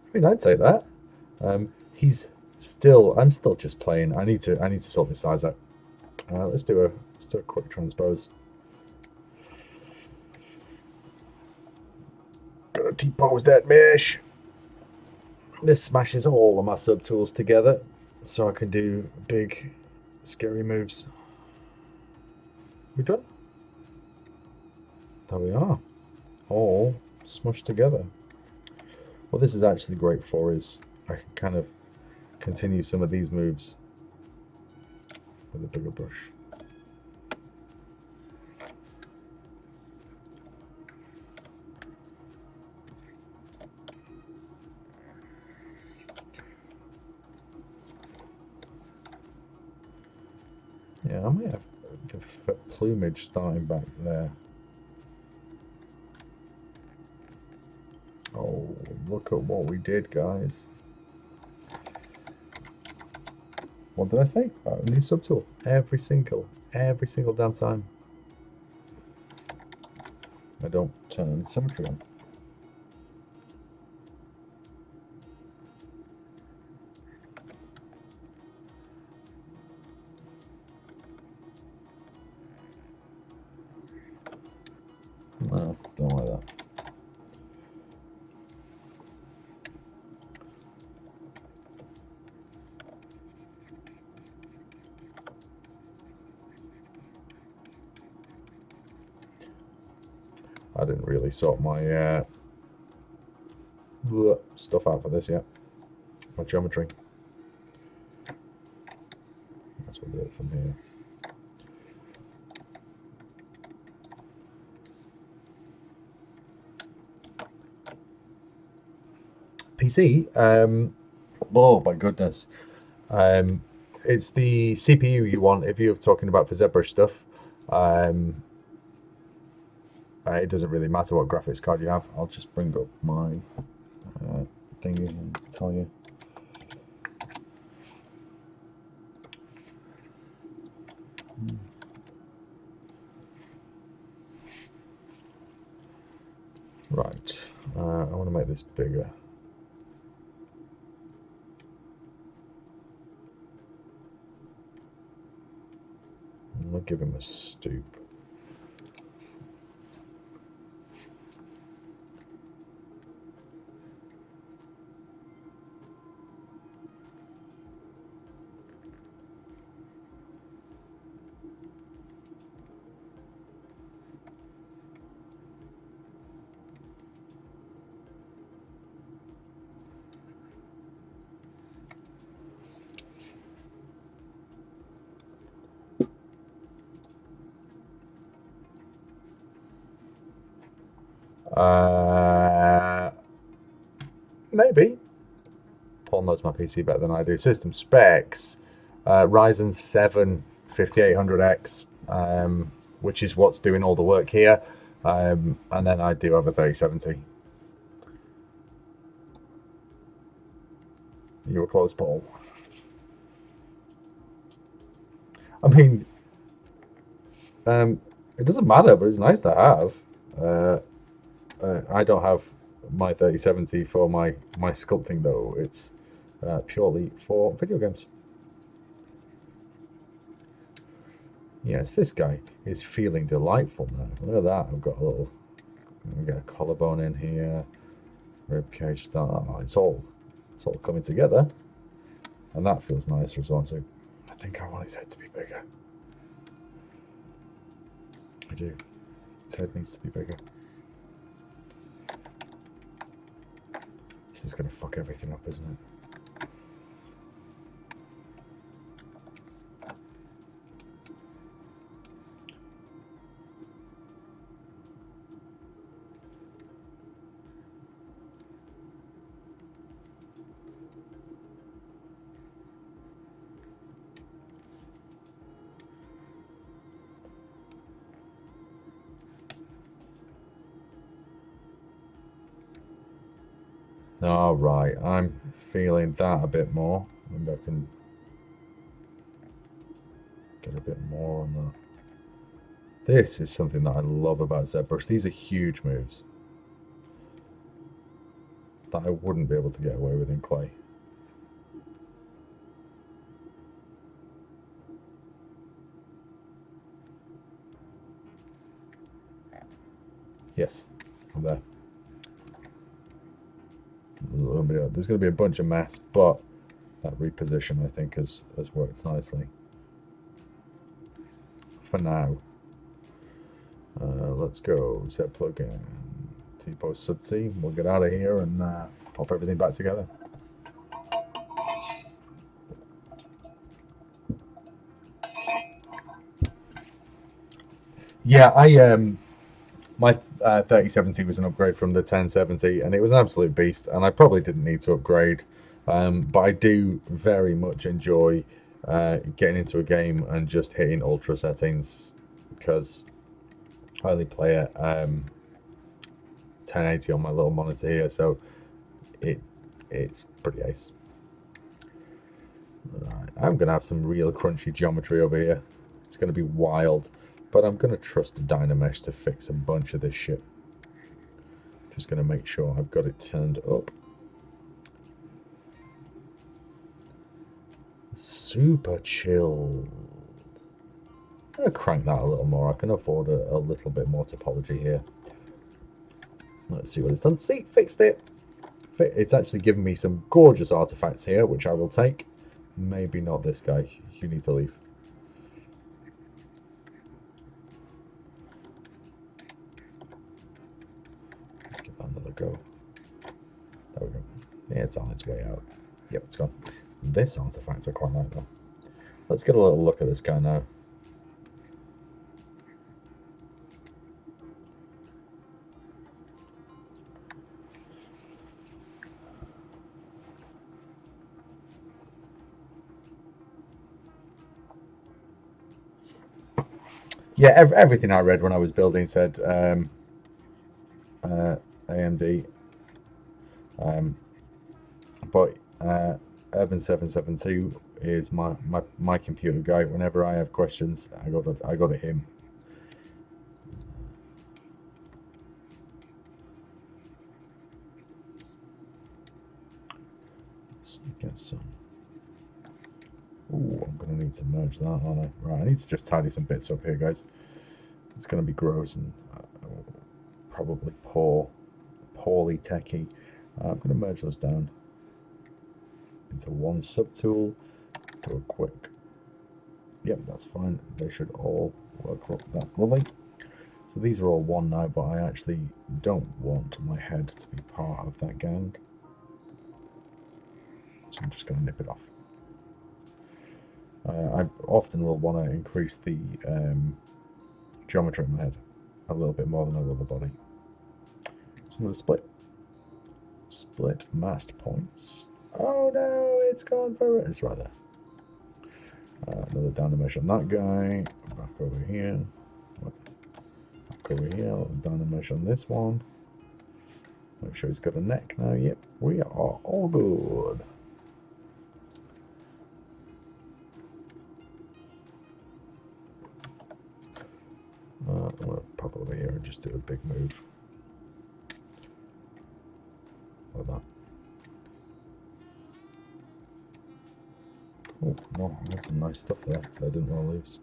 I mean, I'd say that. He's still. I'm still just playing. I need to sort this size out. Let's do a quick transpose. Gotta T-pose that mesh. This smashes all of my subtools together, so I can do big, scary moves. We done? There we are. All smushed together. What this is actually great for is I can kind of continue some of these moves with a bigger brush. Yeah, I might have the plumage starting back there. Oh, look at what we did, guys. What did I say? A new subtool. Every single damn time. I don't turn symmetry on. No, don't like that. I didn't really sort my stuff out for this yet. My geometry. That's what we'll do it from here. PC. Oh my goodness. It's the CPU you want if you're talking about for ZBrush stuff. It doesn't really matter what graphics card you have. I'll just bring up my thingy and tell you. Right, I want to make this bigger. I'm going to give him a stoop. Maybe. Paul knows my PC better than I do. System specs, Ryzen 7 5800X, which is what's doing all the work here. And then I do have a 3070. You were close, Paul. I mean, it doesn't matter, but it's nice to have. I don't have my 3070 for my sculpting though. It's purely for video games. Yes, this guy is feeling delightful now. Look at that. I've got a little. We get a collarbone in here. Rib cage start. Oh, it's all coming together. And that feels nicer as well. So I think I want his head to be bigger. I do. His head needs to be bigger. This is going to fuck everything up, isn't it? All right, I'm feeling that a bit more. Maybe I can get a bit more on that. This is something that I love about ZBrush. These are huge moves that I wouldn't be able to get away with in clay. Yes, I'm there. There's going to be a bunch of mess, but that reposition I think has worked nicely. For now, let's go set plugin T-post subsea. We'll get out of here and pop everything back together. Yeah, my 3070 was an upgrade from the 1070, and it was an absolute beast. And I probably didn't need to upgrade, but I do very much enjoy getting into a game and just hitting ultra settings, because I only play at 1080 on my little monitor here, so it's pretty ace. Right, I'm gonna have some real crunchy geometry over here. It's gonna be wild, but I'm gonna trust Dynamesh to fix a bunch of this shit. Just gonna make sure I've got it turned up. Super chill. I'm gonna crank that a little more. I can afford a little bit more topology here. Let's see what it's done. See, fixed it. It's actually given me some gorgeous artifacts here, which I will take. Maybe not this guy. You need to leave. Let's give that another go. There we go. Yeah, it's on its way out. Yep, it's gone. This artifact I quite like though. Let's get a little look at this guy now. Yeah, everything I read when I was building said AMD, but Urban 772 is my computer guy. Whenever I have questions, I go to him. Let's get some. Ooh, I'm gonna need to merge that, aren't I? Right, I need to just tidy some bits up here, guys. It's gonna be gross and probably poorly techy. I'm gonna merge those down into one subtool. Do a quick. Yep, that's fine. They should all work up. That's lovely. So these are all one now, but I actually don't want my head to be part of that gang. So I'm just going to nip it off. I often will want to increase the geometry in my head a little bit more than I will the body. So I'm going to split mast points. Oh no, it's gone for it. It's right there. Another Dynamesh on that guy. Back over here. Back over here. Dynamesh on this one. Make sure he's got a neck now. Yep, we are all good. We'll pop over here and just do a big move. Like that. Oh, no, that's some nice stuff there that I didn't want to lose.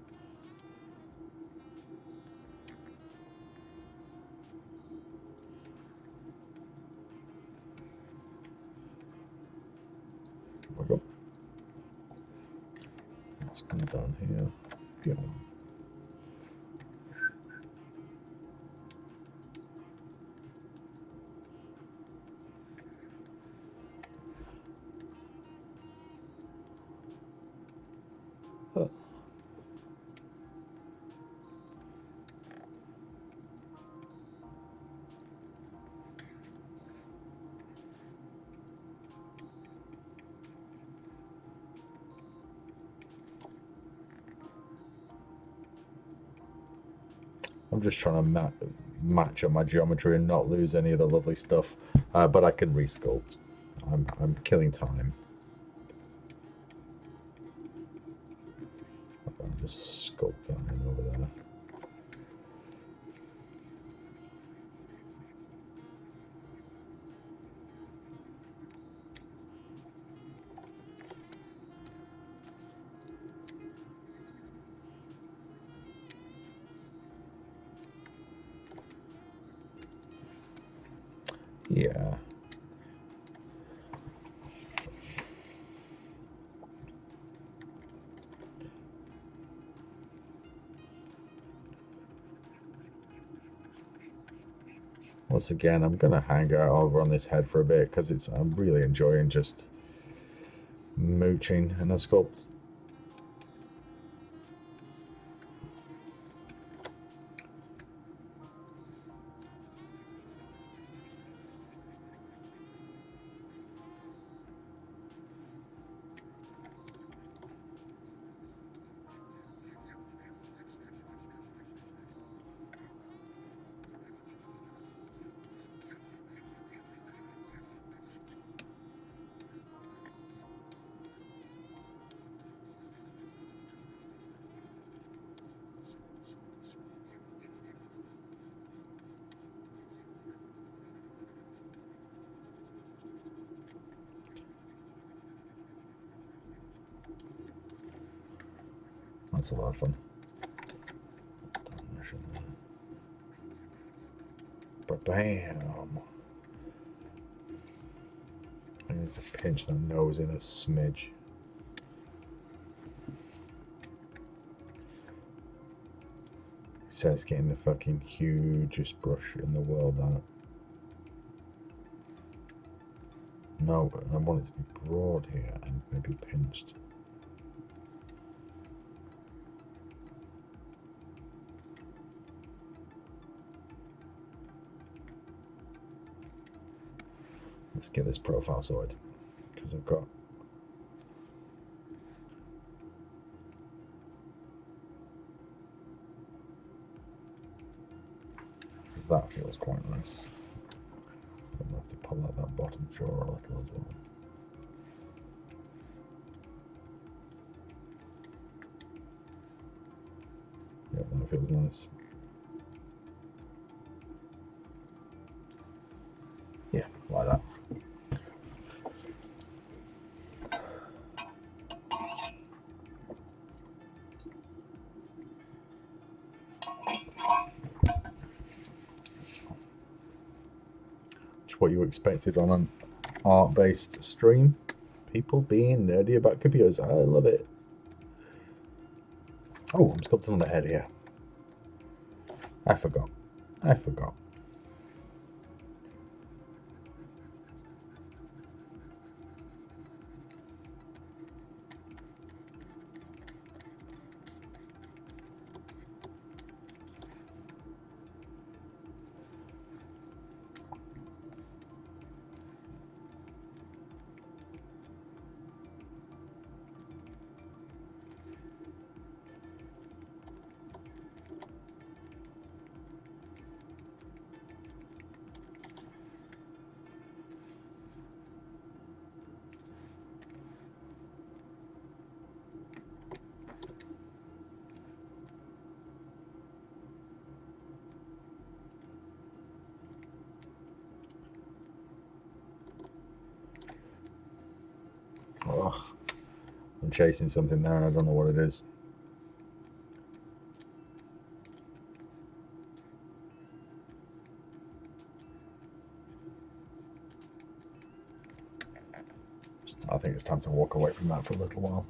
There we go. Let's come down here. Yeah. I'm just trying to match up my geometry and not lose any of the lovely stuff, but I can resculpt. I'm killing time. I'm just sculpt that in over there. Yeah. Once again, I'm gonna hang out over on this head for a bit because I'm really enjoying just mooching and a sculpt. That's a lot of fun. But bam! I need to pinch the nose in a smidge. Besides getting the fucking hugest brush in the world out. No, I want it to be broad here and maybe pinched. Let's get this profile sorted because I've got that feels quite nice. I'm gonna have to pull out that bottom jaw a little as well. Yeah, that feels nice. Yeah, like that. What you expected on an art-based stream. People being nerdy about computers. I love it. Oh, I'm sculpting on the head here. I forgot. Oh, I'm chasing something there and I don't know what it is. I think it's time to walk away from that for a little while.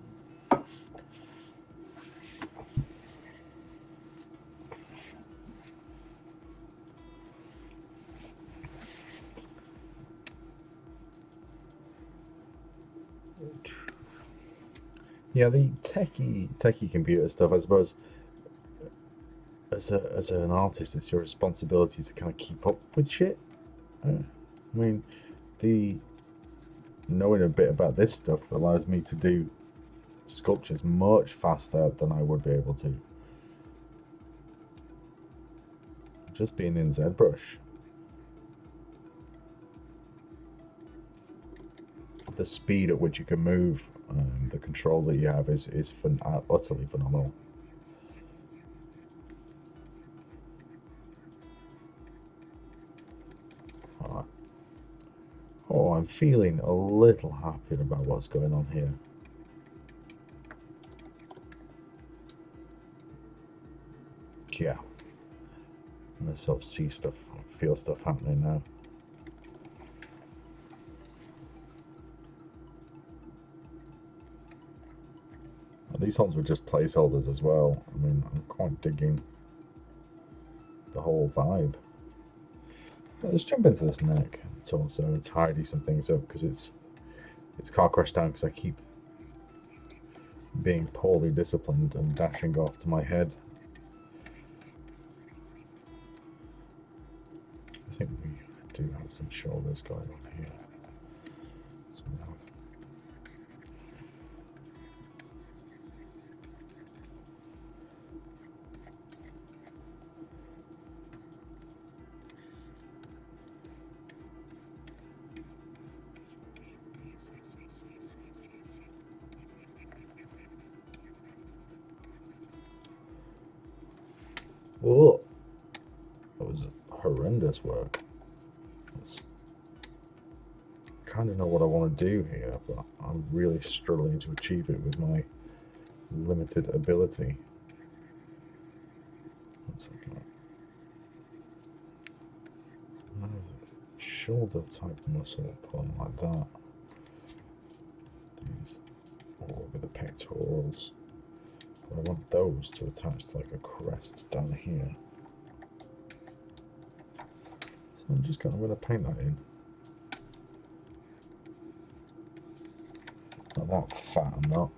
Yeah, the techie computer stuff, I suppose, as an artist, it's your responsibility to kind of keep up with shit. I mean, the knowing a bit about this stuff allows me to do sculptures much faster than I would be able to just being in ZBrush. The speed at which you can move, the control that you have is utterly phenomenal. Right. Oh, I'm feeling a little happy about what's going on here. Yeah, I sort of see stuff, feel stuff happening now. These ones were just placeholders as well. I mean, I'm quite digging the whole vibe. Let's jump into this neck. It's also tidy some things up because it's car crash time because I keep being poorly disciplined and dashing off to my head. I think we do have some shoulders going on here. So we have oh, that was horrendous work. I kind of know what I want to do here, but I'm really struggling to achieve it with my limited ability. Let's look at shoulder type muscle pulling like that. These all over the pectorals. But I want those to attach to like a crest down here. So I'm just going to paint that in. Not that fat, I'm not.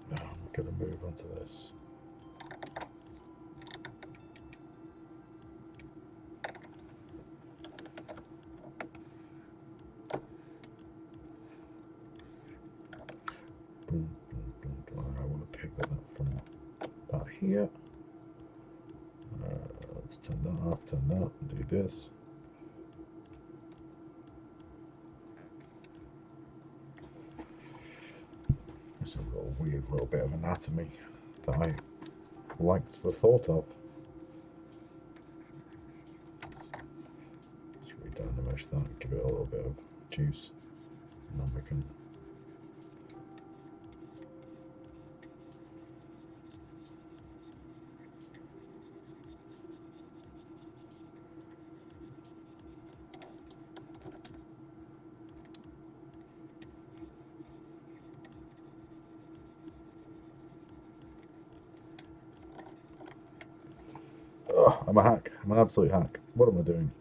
Now I'm going to move on to this. I want to pick that up from about here. Let's turn that off, turn that, and do this. It's a real weird little bit of anatomy that I liked the thought of. Just read down the mesh that, give it a little bit of juice, and then we can. Ugh, I'm a hack. I'm an absolute hack. What am I doing?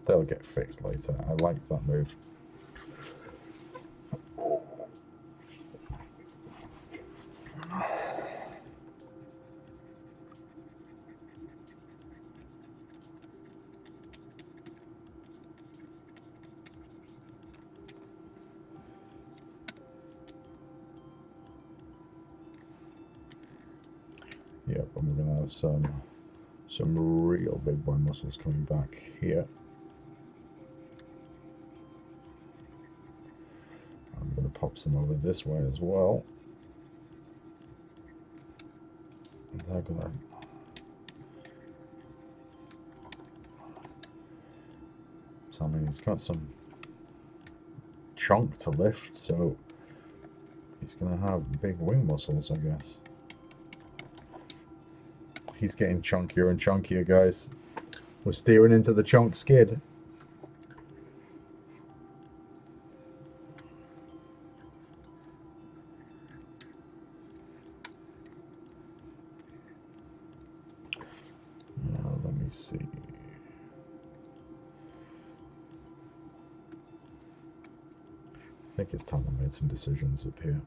They'll get fixed later. I like that move. Yep, and we're gonna have some real big boy muscles coming back here. I'm gonna pop some over this way as well. they're gonna. So I mean, he's got some chunk to lift, so he's gonna have big wing muscles, I guess. He's getting chunkier and chunkier, guys. We're steering into the chunk skid. Now, let me see. I think it's time I made some decisions up here.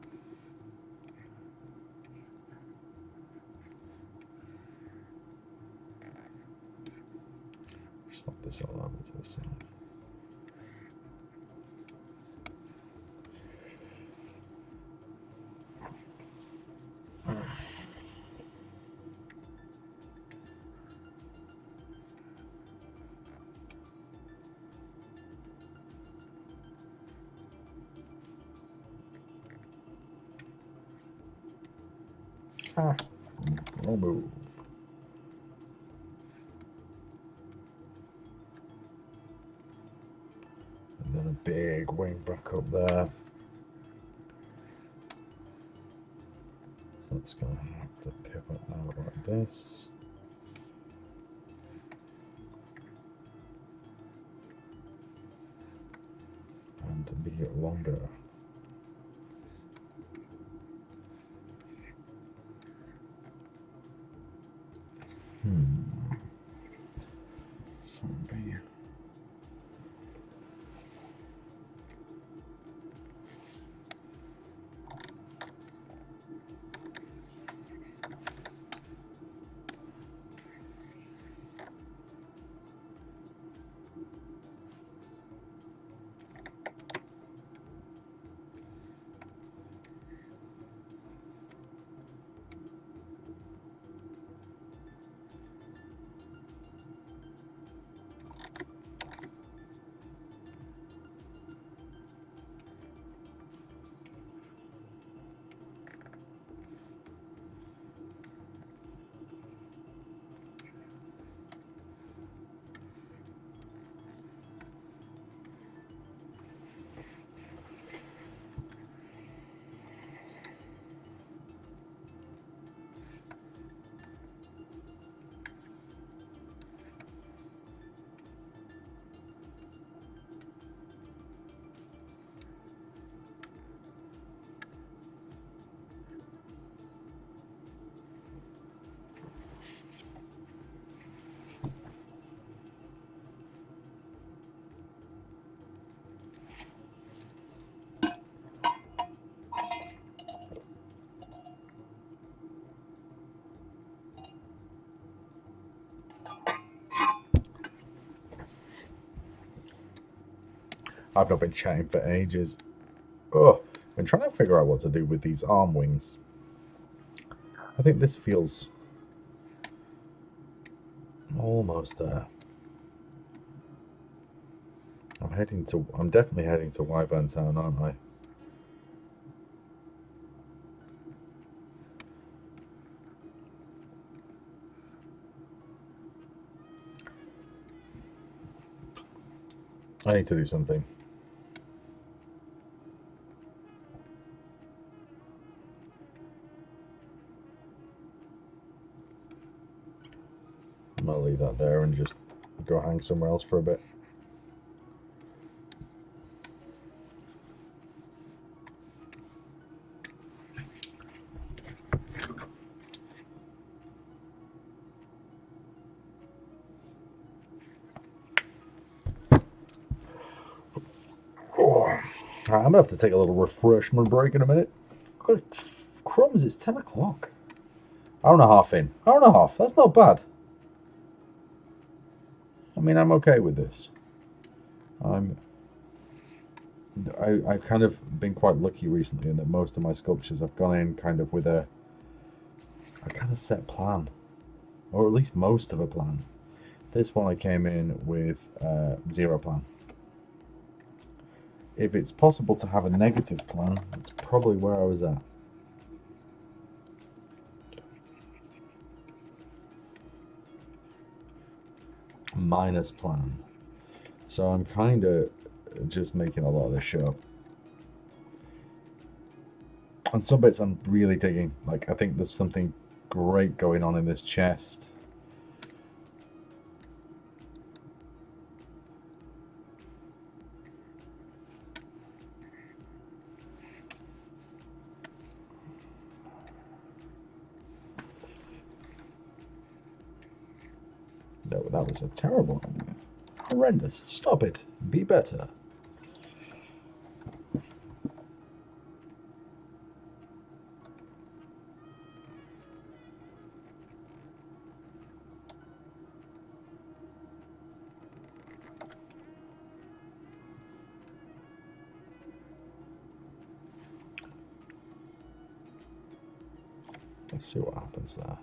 Just let this all over to the side. Ah, wrong move. And then a big wing back up there. So it's going to have to pivot out like this. And be longer. Zombie. I've not been chatting for ages. Oh, I've been trying to figure out what to do with these arm wings. I think this feels almost there. I'm definitely heading to Wyvern Town, aren't I? I need to do something. I'm gonna leave that there and just go hang somewhere else for a bit. I'm gonna have to take a little refreshment break in a minute. God, crumbs, it's 10 o'clock. Hour and a half in. Hour and a half, that's not bad. I mean, I'm okay with this. I've kind of been quite lucky recently in that most of my sculptures I've gone in kind of with a kind of set plan. Or at least most of a plan. This one I came in with zero plan. If it's possible to have a negative plan, that's probably where I was at. minus plan. So I'm kind of just making a lot of this shit up. And some bits I'm really digging. Like, I think there's something great going on in this chest. No, that was a terrible idea. Horrendous. Stop it. Be better. Let's see what happens there.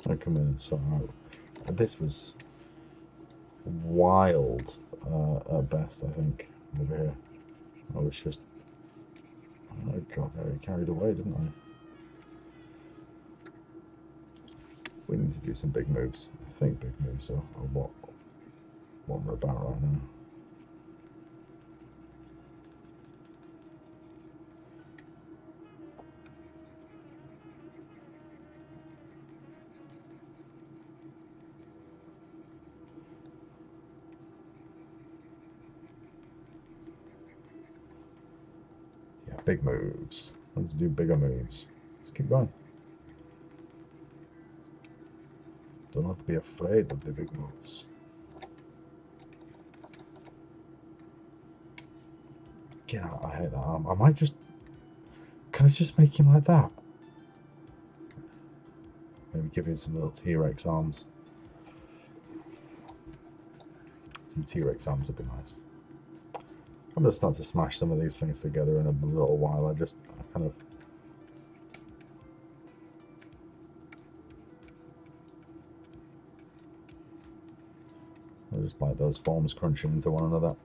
I come in and sort out. This was wild at best, I think, over here. I was just, I got very carried away, didn't I? We need to do some big moves. I think big moves are what we're about right now. Yeah, big moves. Let's do bigger moves. Let's keep going. Don't have to be afraid of the big moves. Get out, I hate that arm. I might just... Can I just make him like that? Maybe give him some little T-Rex arms. Some T-Rex arms would be nice. I'm going to start to smash some of these things together in a little while. I kind of... I just like those forms crunching into one another.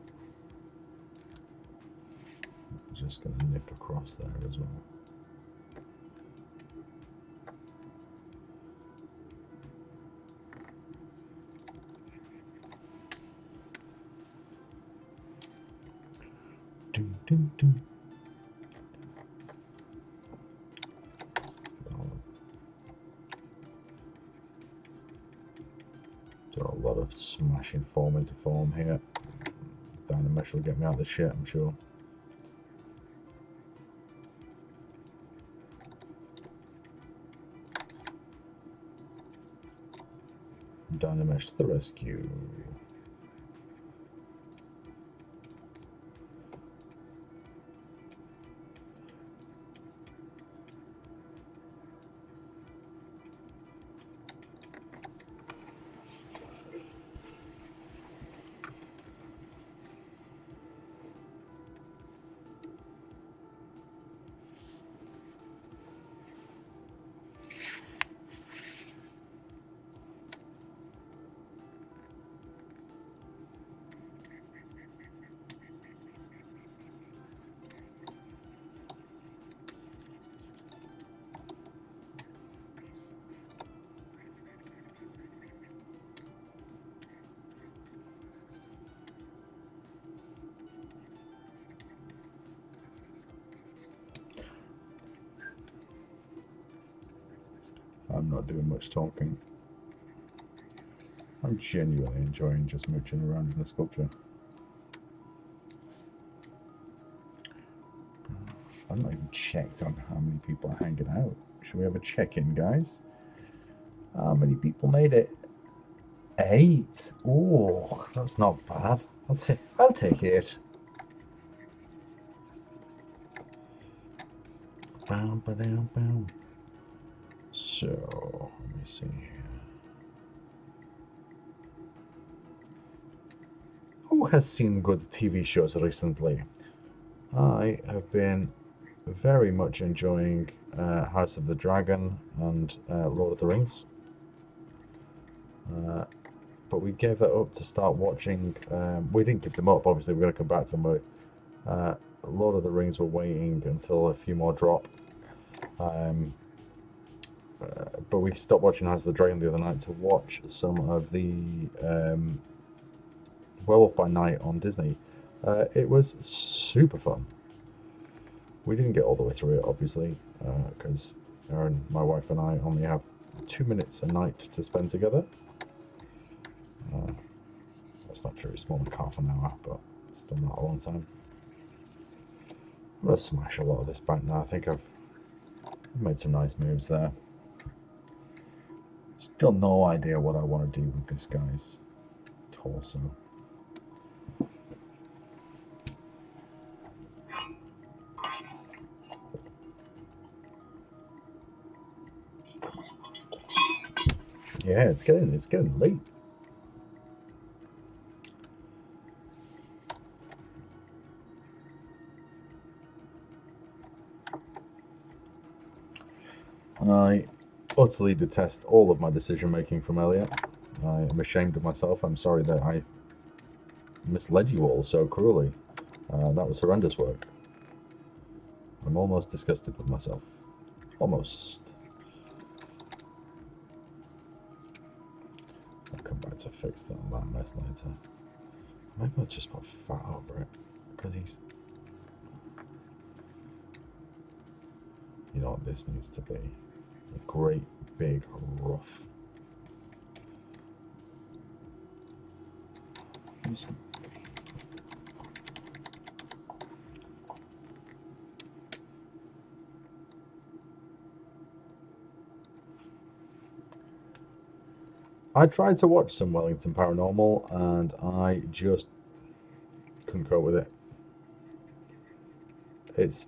I'm just going to nip across there as well. Doom, doom, doom. Do a lot of smashing form into form here. Dynamesh will get me out of the shit, I'm sure. Dynamesh to the rescue. I'm not doing much talking. I'm genuinely enjoying just mooching around in the sculpture. I've not even checked on how many people are hanging out. Should we have a check-in, guys? How many people made it? 8. Oh, that's not bad. I'll take it. Bam, ba-dam, bam. So, let me see here. has seen good TV shows recently? I have been very much enjoying House of the Dragon and Lord of the Rings. But we gave that up to start watching. We didn't give them up, obviously, we're going to come back to them, but Lord of the Rings, we're waiting until a few more drop. But we stopped watching House of the Dragon the other night to watch some of the Werewolf by Night on Disney. It was super fun. We didn't get all the way through it, obviously, because Erin, my wife, and I only have 2 minutes a night to spend together. That's not true, it's more like half an hour, but it's still not a long time. I'm going to smash a lot of this back now. I think I've made some nice moves there. Still no idea what I want to do with this guy's torso. Yeah, it's getting late. I utterly detest all of my decision making from earlier. I am ashamed of myself. I'm sorry that I misled you all so cruelly. That was horrendous work. I'm almost disgusted with myself. Almost. I'll come back to fix that mess later. Maybe I'll just put fat over it, because he's... You know what this needs to be? A great big ruff. I tried to watch some Wellington Paranormal and I just couldn't cope with it. It's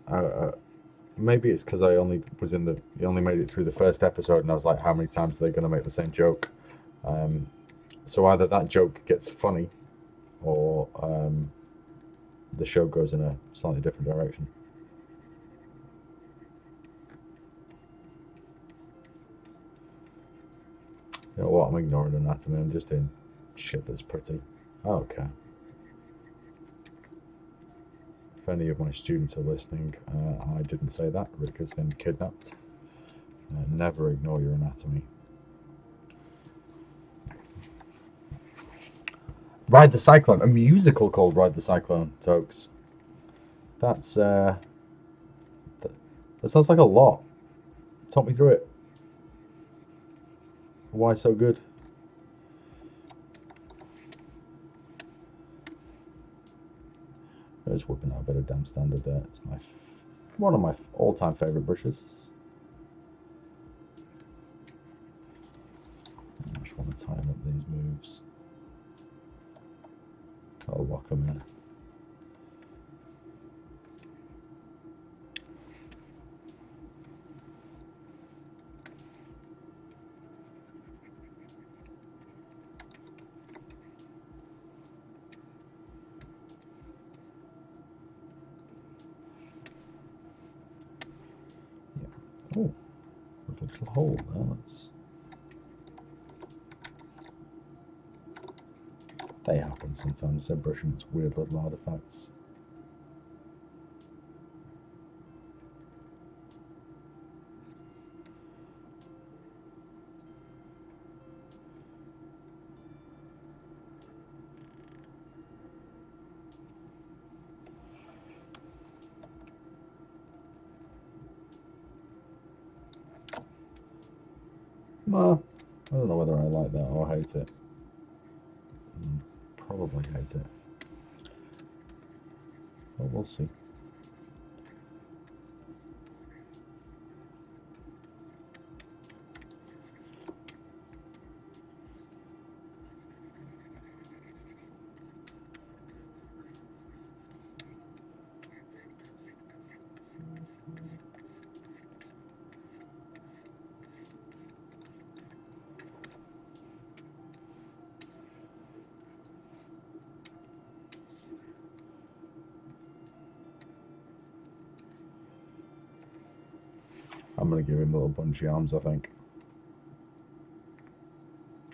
maybe it's because I only made it through the first episode and I was like, how many times are they going to make the same joke? So either that joke gets funny or the show goes in a slightly different direction. You know what? I'm ignoring anatomy. I'm just doing shit that's pretty. Okay. If any of my students are listening, I didn't say that. Rick has been kidnapped. Never ignore your anatomy. Ride the Cyclone. A musical called Ride the Cyclone, Tokes. That's, that sounds like a lot. Talk me through it. Why so good? I'm just whipping out a bit of damn standard there. It's one of my all-time favorite brushes. I just want to time up these moves. Gotta lock them in. Oh, a little hole there. They happen sometimes. ZBrush its weird little artifacts. Well, I don't know whether I like that or hate it. Probably hate it. But we'll see. I'm going to give him little bunchy arms, I think.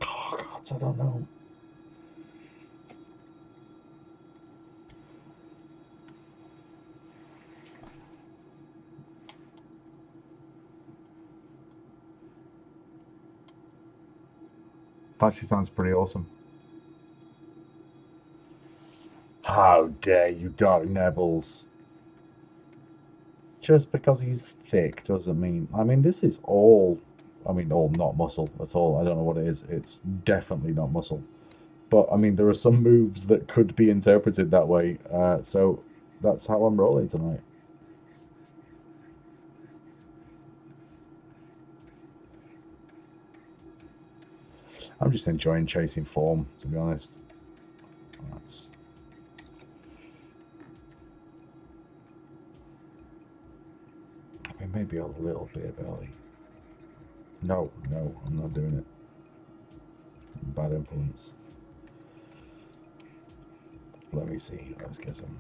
Oh, God, I don't know. That actually sounds pretty awesome. How dare you, Dark Nebbles? Just because he's thick doesn't mean... I mean, this is all... I mean, all not muscle at all. I don't know what it is. It's definitely not muscle. But, I mean, there are some moves that could be interpreted that way. So that's how I'm rolling tonight. I'm just enjoying chasing form, to be honest. That's... I mean, maybe a little bit early. No, I'm not doing it. Bad influence. Let me see. Let's get some.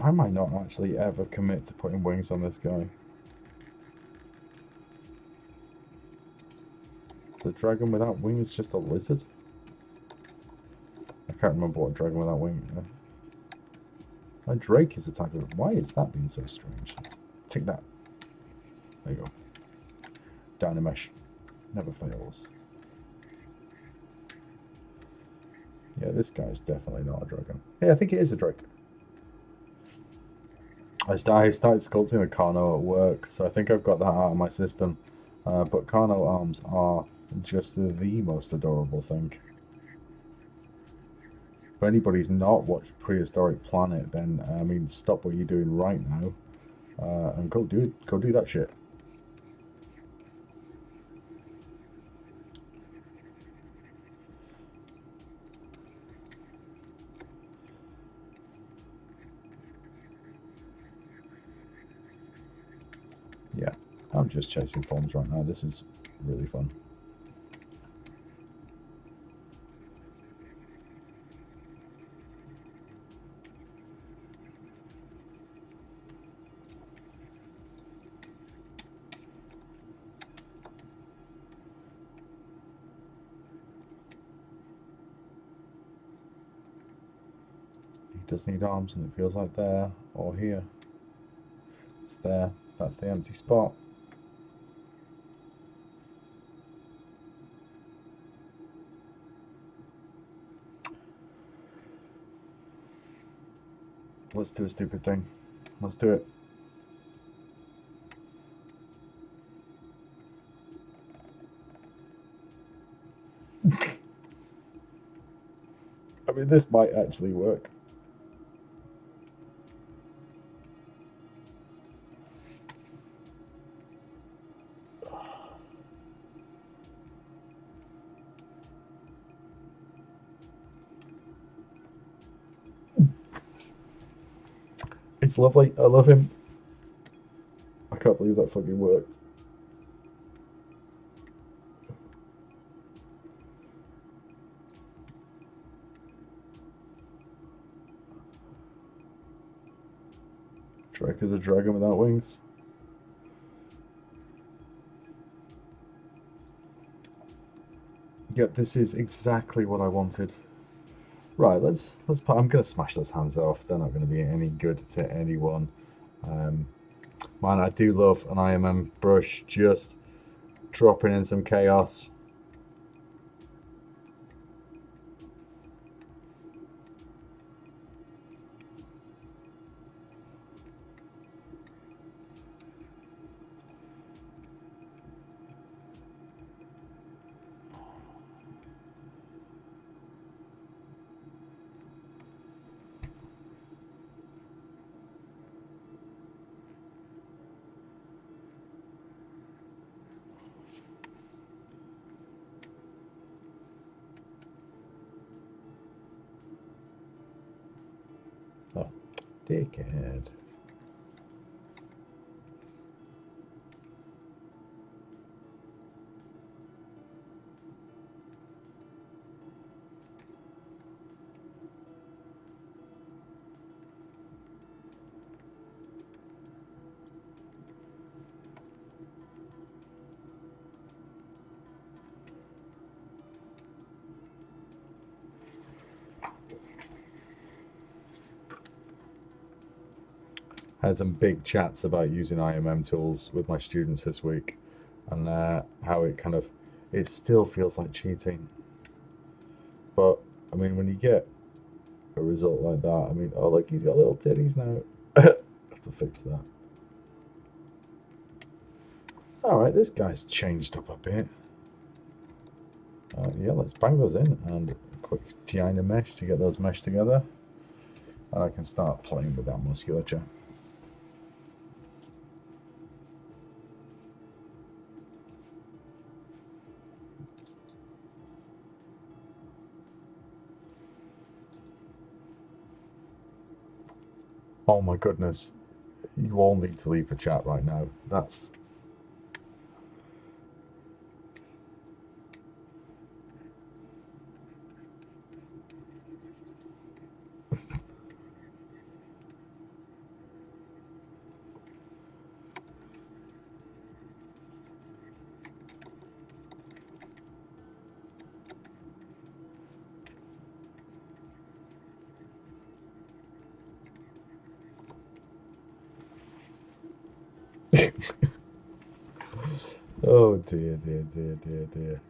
I might not actually ever commit to putting wings on this guy. The dragon without wings is just a lizard? I can't remember what dragon without wings. My Drake is attacking. Why is that being so strange? Take that. There you go. Dynamesh never fails. Yeah, this guy's definitely not a dragon. Hey, I think it is a Drake. I started sculpting a Carno at work, so I think I've got that out of my system. But Carno arms are just the most adorable thing. If anybody's not watched Prehistoric Planet, then I mean, stop what you're doing right now and go do that shit. Yeah, I'm just chasing forms right now. This is really fun. He does need arms, and it feels like there or here. It's there. That's the empty spot. Let's do a stupid thing. Let's do it. I mean, this might actually work. It's lovely. I love him. I can't believe that fucking worked. Drake is a dragon without wings. Yep, this is exactly what I wanted. Right, let's. I'm gonna smash those hands off. They're not gonna be any good to anyone. Man, I do love an IMM brush. Just dropping in some chaos. Oh, dickhead. Had some big chats about using IMM tools with my students this week, and how it still feels like cheating. But I mean, when you get a result like that, I mean, oh look, he's got little titties now. Have to fix that. All right, this guy's changed up a bit. Yeah, let's bang those in and a quick Tiana mesh to get those meshed together, and I can start playing with that musculature. Oh my goodness. You all need to leave the chat right now. That's... Oh dear, dear, dear, dear, dear.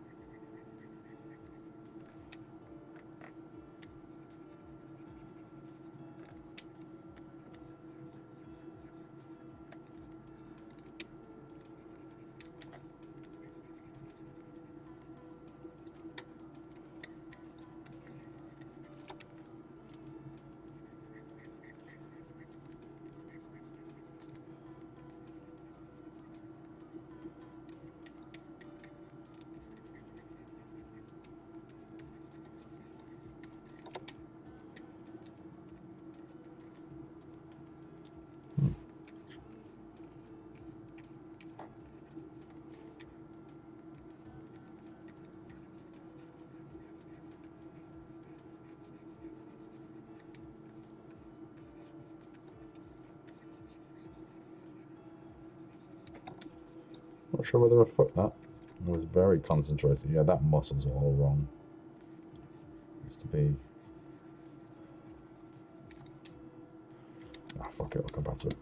Not sure whether I fucked that. I was very concentrated. Yeah, that muscle's all wrong. Used to be... Ah, fuck it, I'll come back to it.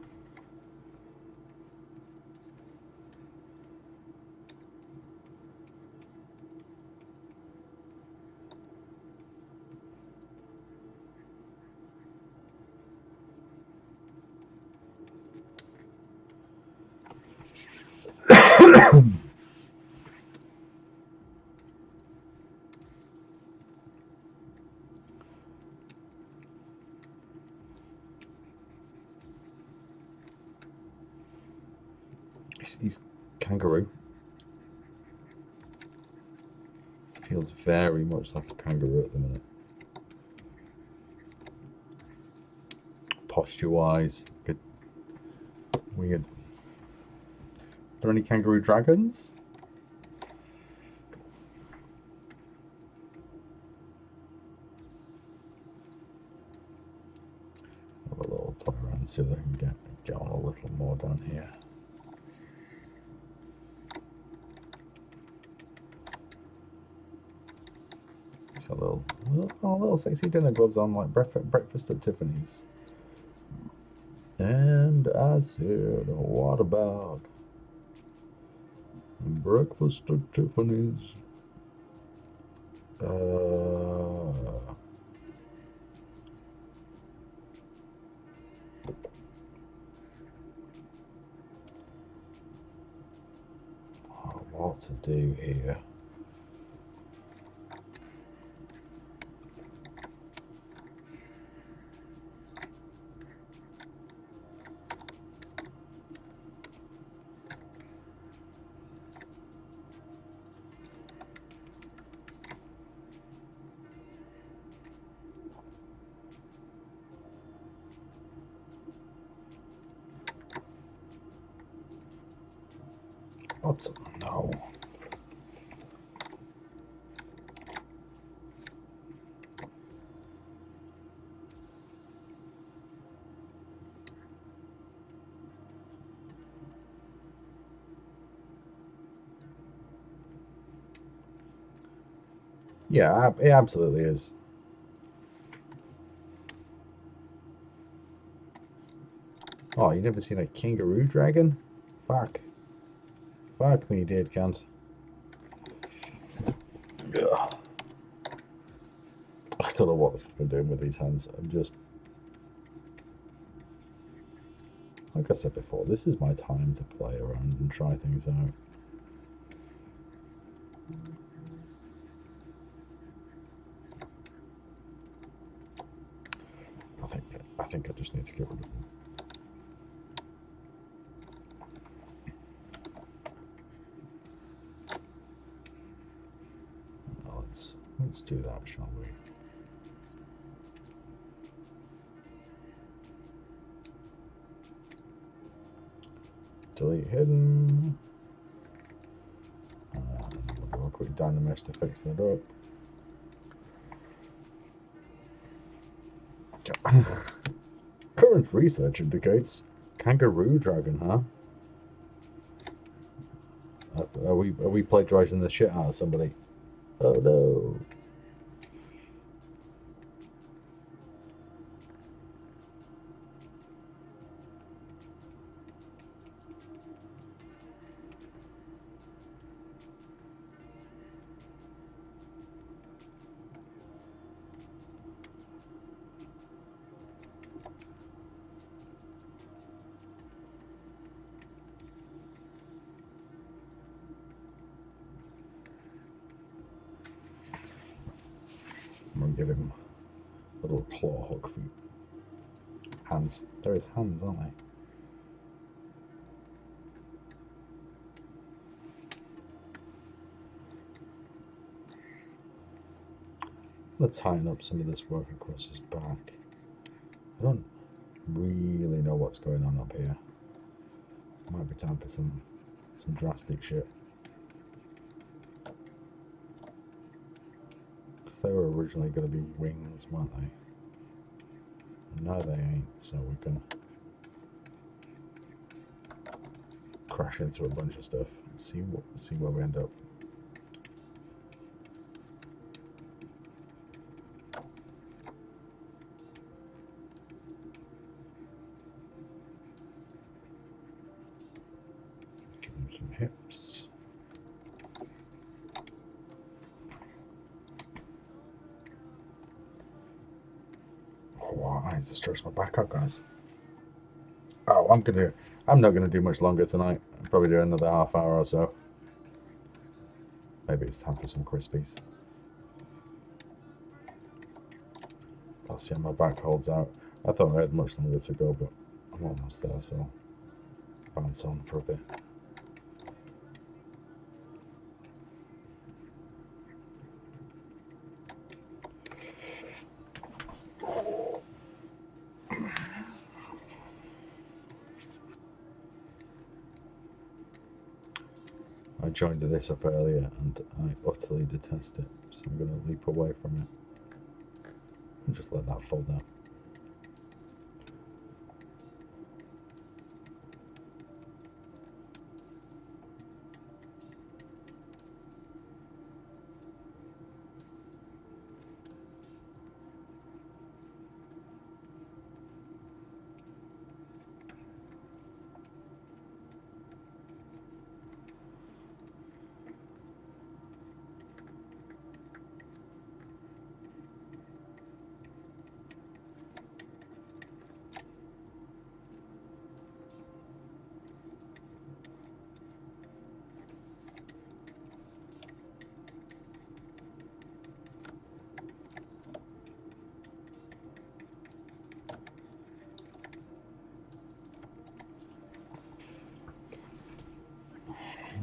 He's kangaroo. Feels very much like a kangaroo at the minute. Posture-wise, good. Weird. Are there any kangaroo dragons? Have a little play around, see if I can get on a little more down here. A little sexy dinner gloves on, like breakfast at Tiffany's. And I said, what about breakfast at Tiffany's? What to do here? What? No. Yeah, it absolutely is. Oh, you never seen a kangaroo dragon? Fuck. Fuck me, dead cunt. Ugh. I don't know what the fuck I'm doing with these hands. I'm just... Like I said before, this is my time to play around and try things out. I think I just need to get rid of them. Well, let's do that, shall we? Delete hidden. We'll do a quick Dynamesh to fix that up. Current research indicates kangaroo dragon, huh? Are we plagiarizing the shit out of somebody? Oh no. I'm gonna give him a little claw hook feet. Hands. They're his hands, aren't they? Let's tighten up some of this work across his back. I don't really know what's going on up here. Might be time for some drastic shit. Because they were originally going to be wings, weren't they? No, they ain't. So we can crash into a bunch of stuff. See where we end up. Give him some hips. Oh, wow, I need to stretch my back out, guys. Oh, I'm not gonna do much longer tonight. I'll probably do another half hour or so. Maybe it's time for some Crispies. I'll see how my back holds out. I thought I had much longer to go, but I'm almost there, so bounce on for a bit. I joined this up earlier and I utterly detest it, so I'm going to leap away from it and just let that fall down.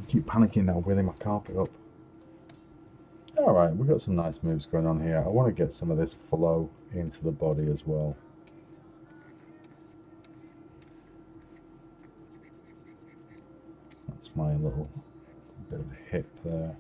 Keep panicking now, wheeling my carpet up. Alright, we've got some nice moves going on here. I want to get some of this flow into the body as well. That's my little bit of hip there.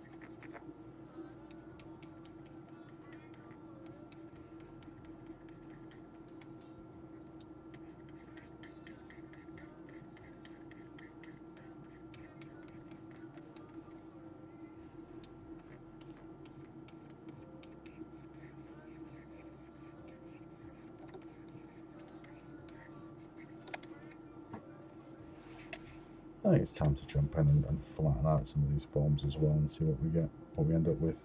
I think it's time to jump in and flatten out some of these forms as well and see what we get, what we end up with.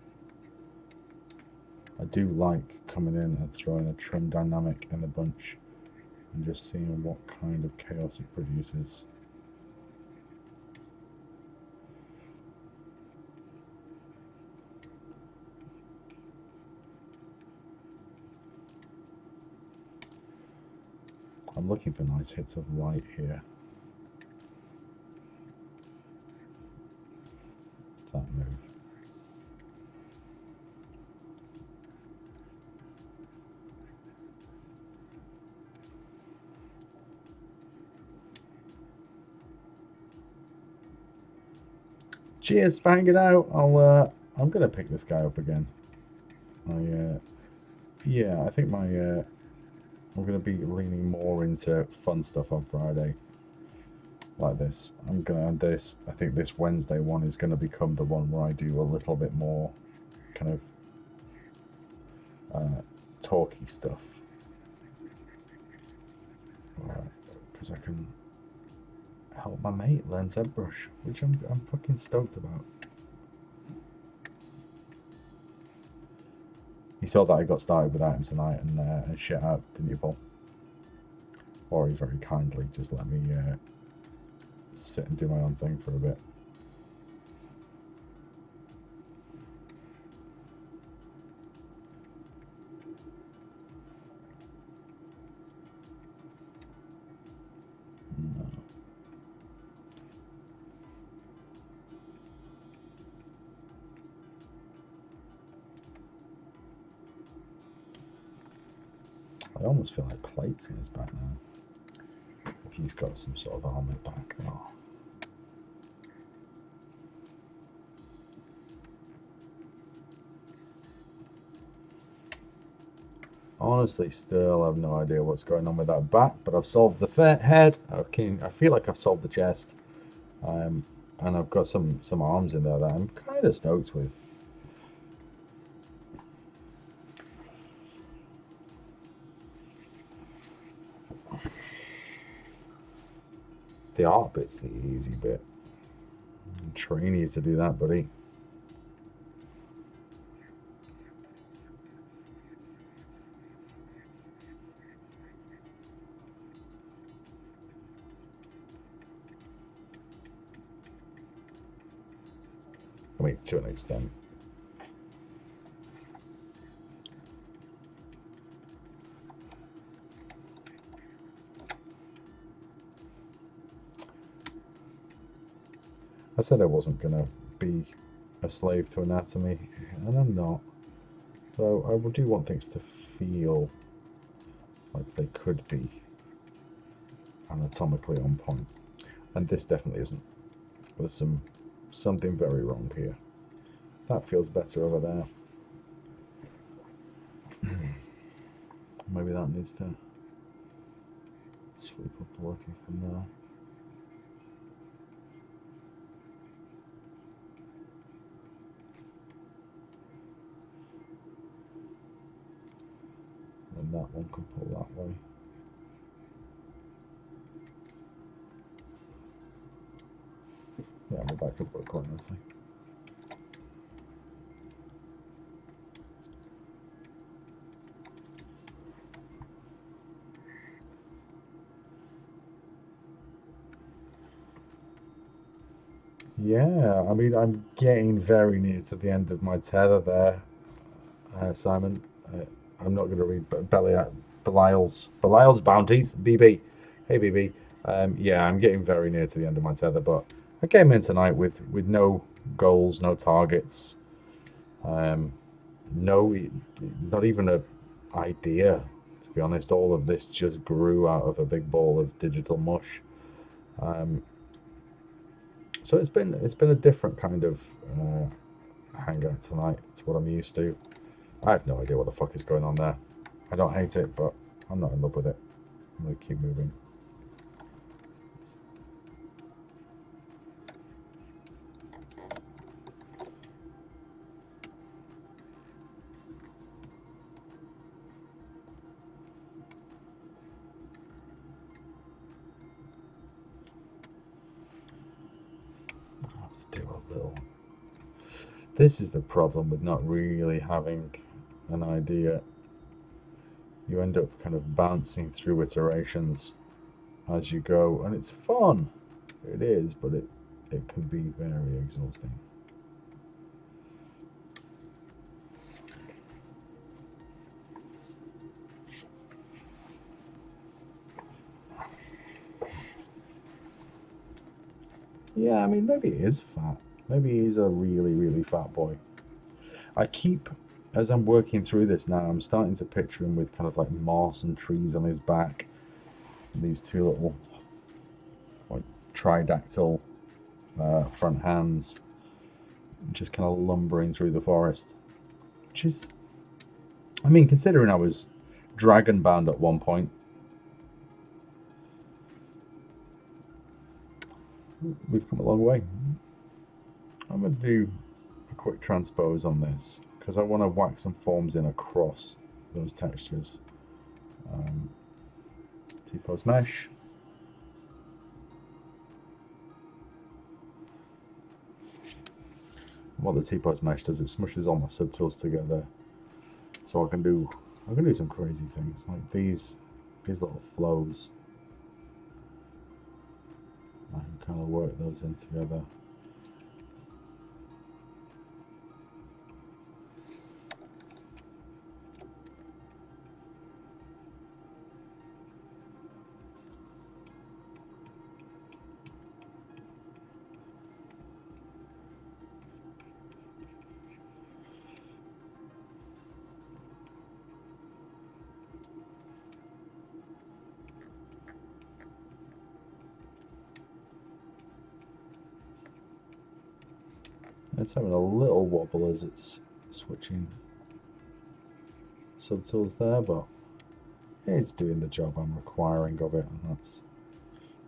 I do like coming in and throwing a trim dynamic in a bunch and just seeing what kind of chaos it produces. I'm looking for nice hits of light here. That move. Cheers for hanging out. I'm gonna pick this guy up again. Yeah, I think I'm gonna be leaning more into fun stuff on Friday. Like this. I'm gonna add this. I think this Wednesday one is gonna become the one where I do a little bit more kind of talky stuff. Because I can help my mate learn ZBrush, which I'm fucking stoked about. You saw that I got started without him tonight and shit out, didn't you, Paul? Or he very kindly just let me sit and do my own thing for a bit. No. I almost feel like plates in his back now. If he's got some sort of armoured back. Oh. Honestly, still have no idea what's going on with that back, but I've solved the head. I feel like I've solved the chest. And I've got some arms in there that I'm kind of stoked with. The art bit's the easy bit. I'm training you to do that, buddy. I mean, to an extent. I said I wasn't going to be a slave to anatomy, and I'm not. So I do want things to feel like they could be anatomically on point. And this definitely isn't. There's something very wrong here. That feels better over there. Maybe that needs to sweep up working from there. And that one can pull that way. Yeah, maybe that could work quite nicely. Yeah, I mean, I'm getting very near to the end of my tether there, Simon. I'm not going to read Belial's bounties. BB, hey BB. Yeah, I'm getting very near to the end of my tether, but I came in tonight with no goals, no targets, no, not even a idea. To be honest, all of this just grew out of a big ball of digital mush. So it's been a different kind of hangout tonight to what I'm used to. I have no idea what the fuck is going on there. I don't hate it, but I'm not in love with it. I'm gonna keep moving. This is the problem with not really having an idea. You end up kind of bouncing through iterations as you go, and it's fun. It is, but it can be very exhausting. Yeah, I mean, maybe he is fat. Maybe he's a really, really fat boy. I keep, as I'm working through this now, I'm starting to picture him with kind of like moss and trees on his back. And these two little, like, tridactyl front hands, just kind of lumbering through the forest. Which is, I mean, considering I was dragon bound at one point, we've come a long way. I'm going to do a quick transpose on this because I want to whack some forms in across those textures. T-pose mesh. What the T-pose mesh does, it smushes all my subtools together, so I can do some crazy things like these little flows. I can kind of work those in together. It's having a little wobble as it's switching subtools there, but it's doing the job I'm requiring of it, and that's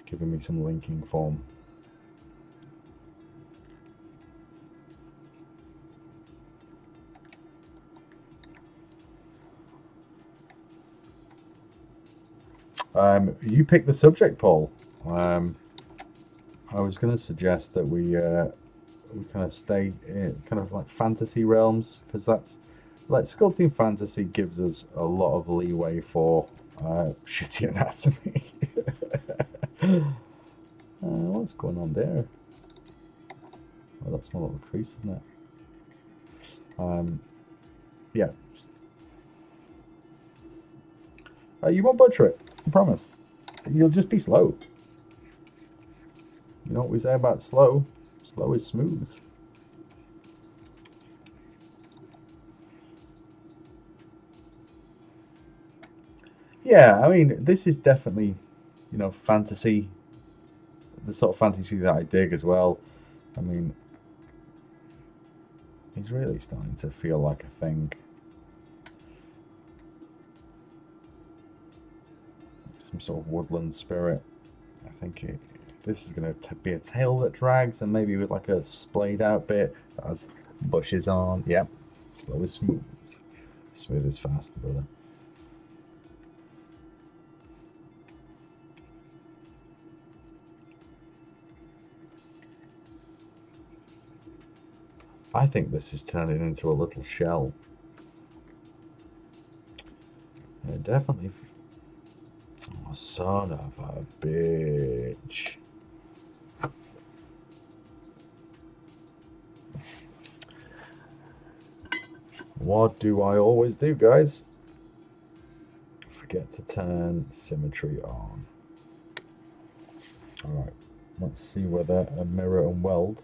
giving me some linking form. You picked the subject, Paul. I was going to suggest that we kind of stay in kind of like fantasy realms, because that's like sculpting fantasy gives us a lot of leeway for shitty anatomy. What's going on there? Oh, that's my little crease, isn't it? Yeah. You won't butcher it, I promise. You'll just be slow. You know what we say about slow? Slow is smooth. Yeah, I mean, this is definitely, fantasy. The sort of fantasy that I dig as well. I mean, he's really starting to feel like a thing. Some sort of woodland spirit. I think this is going to be a tail that drags, and maybe with like a splayed out bit that has bushes on. Yep, slow is smooth. Smooth is fast, brother. I think this is turning into a little shell. Yeah, definitely. Oh, son of a bitch. What do I always do, guys? Forget to turn symmetry on. Alright, let's see whether a mirror and weld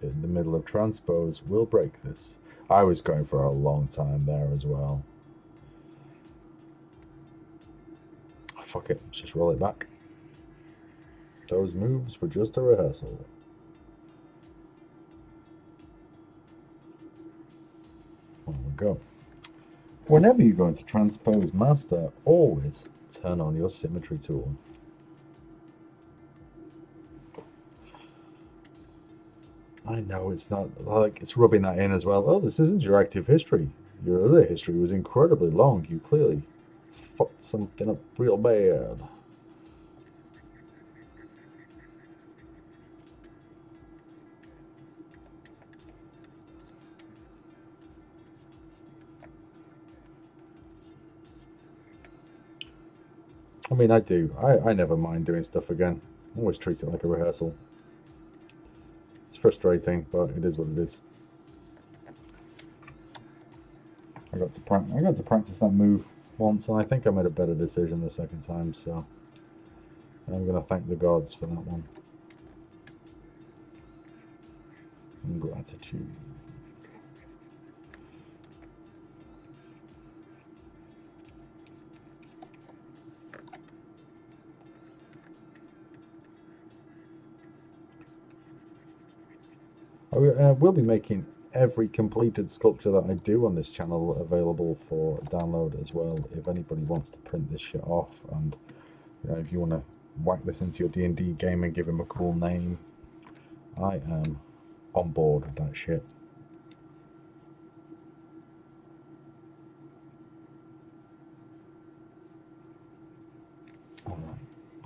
in the middle of transpose will break this. I was going for a long time there as well. Fuck it, let's just roll it back. Those moves were just a rehearsal. There we go. Whenever you go into transpose master, always turn on your symmetry tool. I know it's not like it's rubbing that in as well. Oh, this isn't your active history. Your other history was incredibly long. You clearly fucked something up real bad. I mean, I do. I never mind doing stuff again. I always treat it like a rehearsal. It's frustrating, but it is what it is. I got to practice that move once, and I think I made a better decision the second time. So I'm going to thank the gods for that one. And gratitude. I will be making every completed sculpture that I do on this channel available for download as well. If anybody wants to print this shit off, and if you want to whack this into your D&D game and give him a cool name, I am on board with that shit.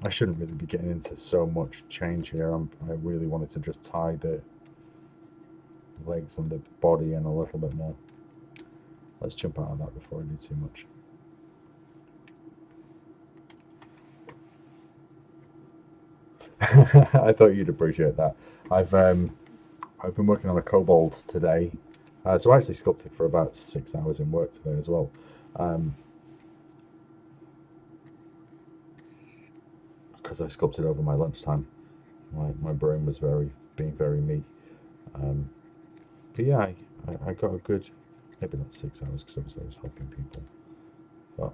I shouldn't really be getting into so much change here. I really wanted to just tie the legs and the body in a little bit more. Let's jump out of that before I do too much. I thought you'd appreciate that. I've been working on a kobold today, so I actually sculpted for about 6 hours in work today as well. Because I sculpted over my lunchtime. My brain was being very me. But yeah, I got a good, maybe not 6 hours because I was helping people. But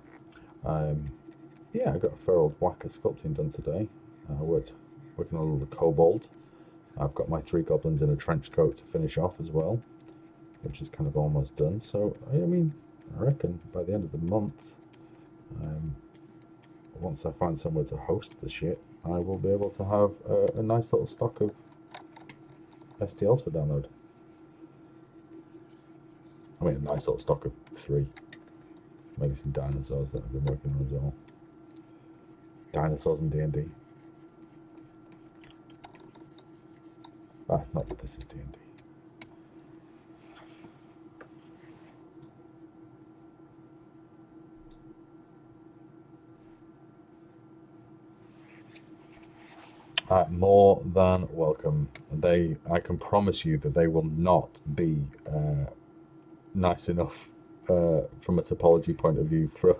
yeah, I got a fair old whack of sculpting done today. Working on a little kobold. I've got my 3 goblins in a trench coat to finish off as well, which is kind of almost done. So I mean, I reckon by the end of the month, once I find somewhere to host the shit, I will be able to have a nice little stock of STLs for download. I mean, a nice little stock of 3. Maybe some dinosaurs that I've been working on as well. Dinosaurs and D&D. Not that this is D&D. More than welcome. I can promise you that they will not be nice enough from a topology point of view for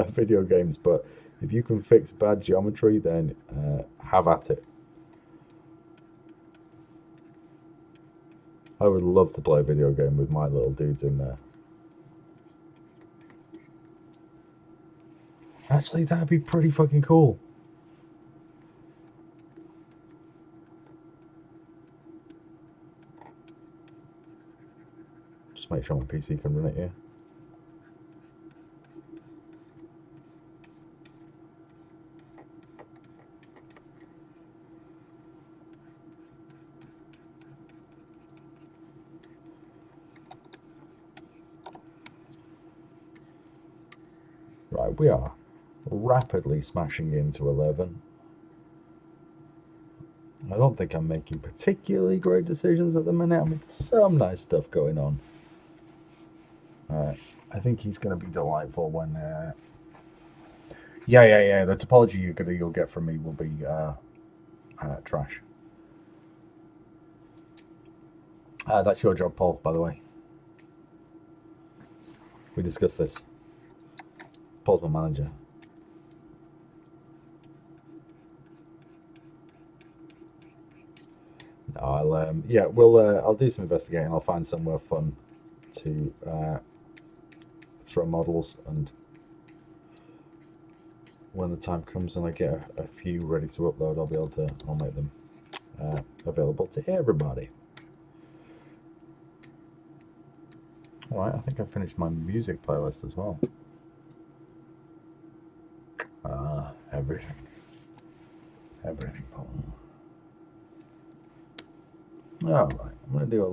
video games, but if you can fix bad geometry, then have at it. I would love to play a video game with my little dudes in there. Actually, that'd be pretty fucking cool. Just make sure my PC can run it here. Right, we are rapidly smashing into 11. I don't think I'm making particularly great decisions at the minute. I mean, some nice stuff going on. I think he's going to be delightful when... Yeah. The topology you'll get from me will be trash. That's your job, Paul, by the way. We discussed this. Paul's my manager. No, I'll do some investigating. I'll find somewhere fun to throw models, and when the time comes and I get a few ready to upload, I'll make them available to everybody. Alright, I think I finished my music playlist as well. Everything, Paul. Alright, I'm going to do a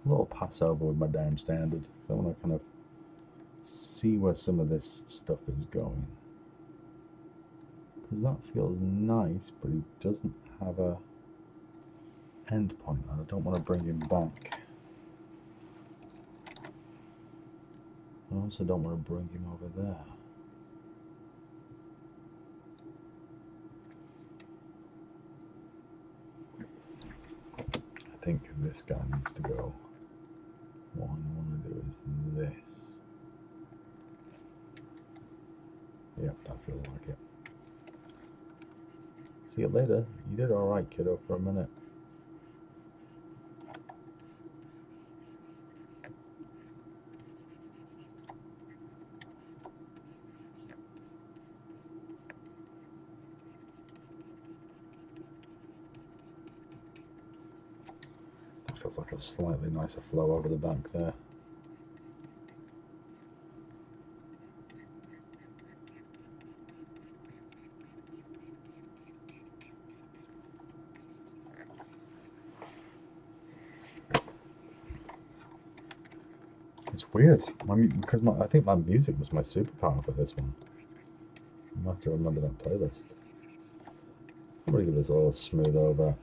little pass over with my damn standard. I want to kind of see where some of this stuff is going. Because that feels nice, but he doesn't have a end point. I don't want to bring him back. I also don't want to bring him over there. think this guy needs to go. What I want to do is this. Yep, that feels like it. See you later. You did alright, kiddo, for a minute. That feels like a slightly nicer flow over the back there. It's weird, because I think my music was my superpower for this one. I have to remember that playlist. I'm gonna give this a little smooth over.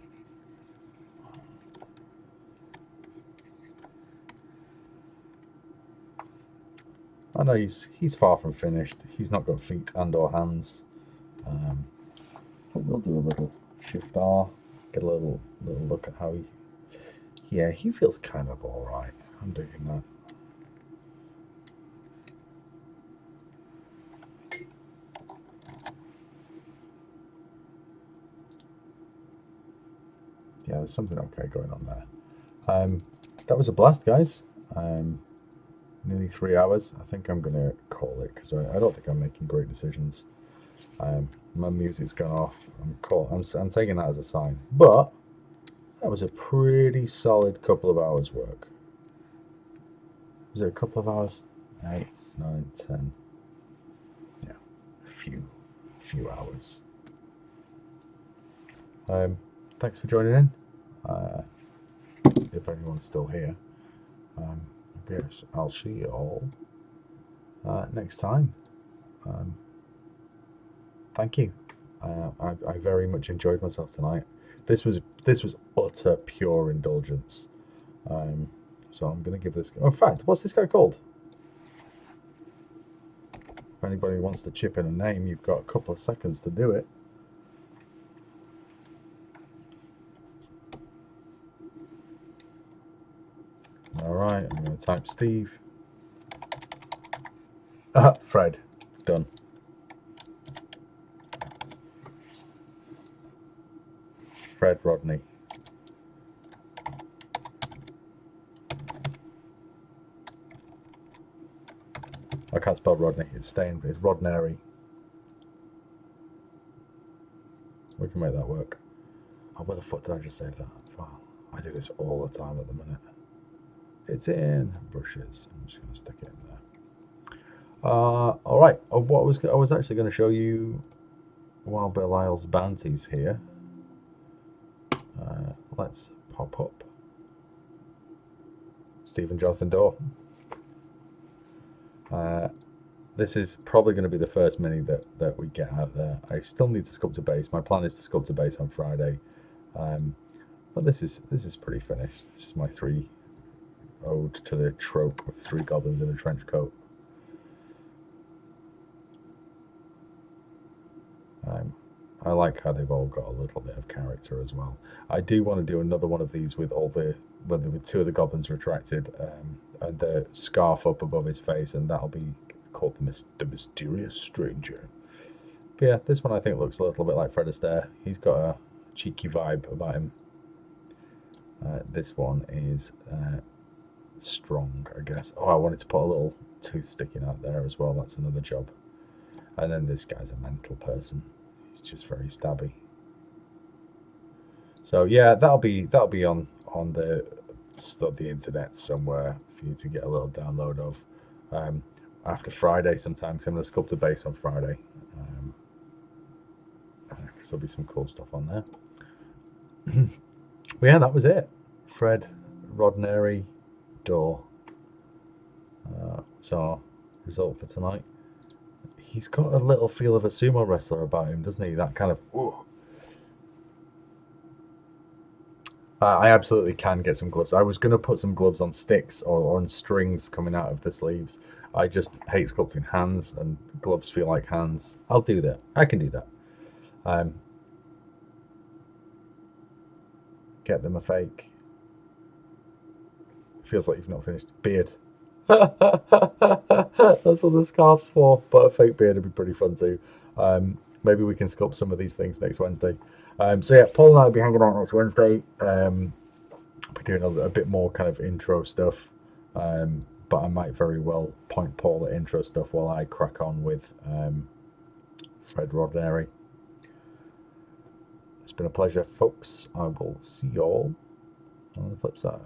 I know he's far from finished. He's not got feet and or hands. But we'll do a little Shift R, get a little look at how he. Yeah, he feels kind of all right. I'm digging that. Yeah, there's something okay going on there. That was a blast, guys. Nearly 3 hours. I think I'm gonna call it because I don't think I'm making great decisions. My music's gone off. I'm taking that as a sign. But that was a pretty solid couple of hours work. Was it a couple of hours? 8, 9, 10. Yeah, a few hours. Thanks for joining in. If anyone's still here, I guess I'll see you all next time. Thank you. I very much enjoyed myself tonight. This was utter pure indulgence. So I'm gonna give this. Oh, in fact, what's this guy called? If anybody wants to chip in a name, you've got a couple of seconds to do it. All right, I'm gonna type Steve. Fred. Done. Fred Rodney. I can't spell Rodney. It's staying. It's Rodnary. We can make that work. Oh, where the fuck did I just save that? Wow, I do this all the time at the minute. It's in brushes. I'm just going to stick it in there. All right. I was actually going to show you Wild Bill Isle's bounties here. Let's pop up Stephen Jonathan Dorr. This is probably going to be the first mini that we get out there. I still need to sculpt a base. My plan is to sculpt a base on Friday, but this is pretty finished. This is my 3 ode to the trope of 3 goblins in a trench coat. I like how they've all got a little bit of character as well. I do want to do another one of these with with 2 of the goblins retracted, and the scarf up above his face, and that'll be called the Mysterious Stranger. But yeah, this one I think looks a little bit like Fred Astaire. He's got a cheeky vibe about him. This one is strong, I guess. Oh, I wanted to put a little tooth sticking out there as well. That's another job. And then this guy's a mental person. He's just very stabby. So yeah, that'll be on the internet somewhere for you to get a little download of after Friday sometime, because I'm going to sculpt a base on Friday. Because there'll be some cool stuff on there. But yeah, that was it. Fred Rodnary Dorr. So result for tonight. He's got a little feel of a sumo wrestler about him, doesn't he? That kind of. I absolutely can get some gloves. I was going to put some gloves on sticks or on strings coming out of the sleeves. I just hate sculpting hands, and gloves feel like hands. I'll do that. I can do that. Get them a fake. Feels like you've not finished. Beard. That's what the scarf's for, but a fake beard would be pretty fun too. Maybe we can sculpt some of these things next Wednesday. So yeah, Paul and I will be hanging out next Wednesday. We're doing a bit more kind of intro stuff, but I might very well point Paul at intro stuff while I crack on with Fred Roddenberry. It's been a pleasure, folks. I will see you all on the flip side.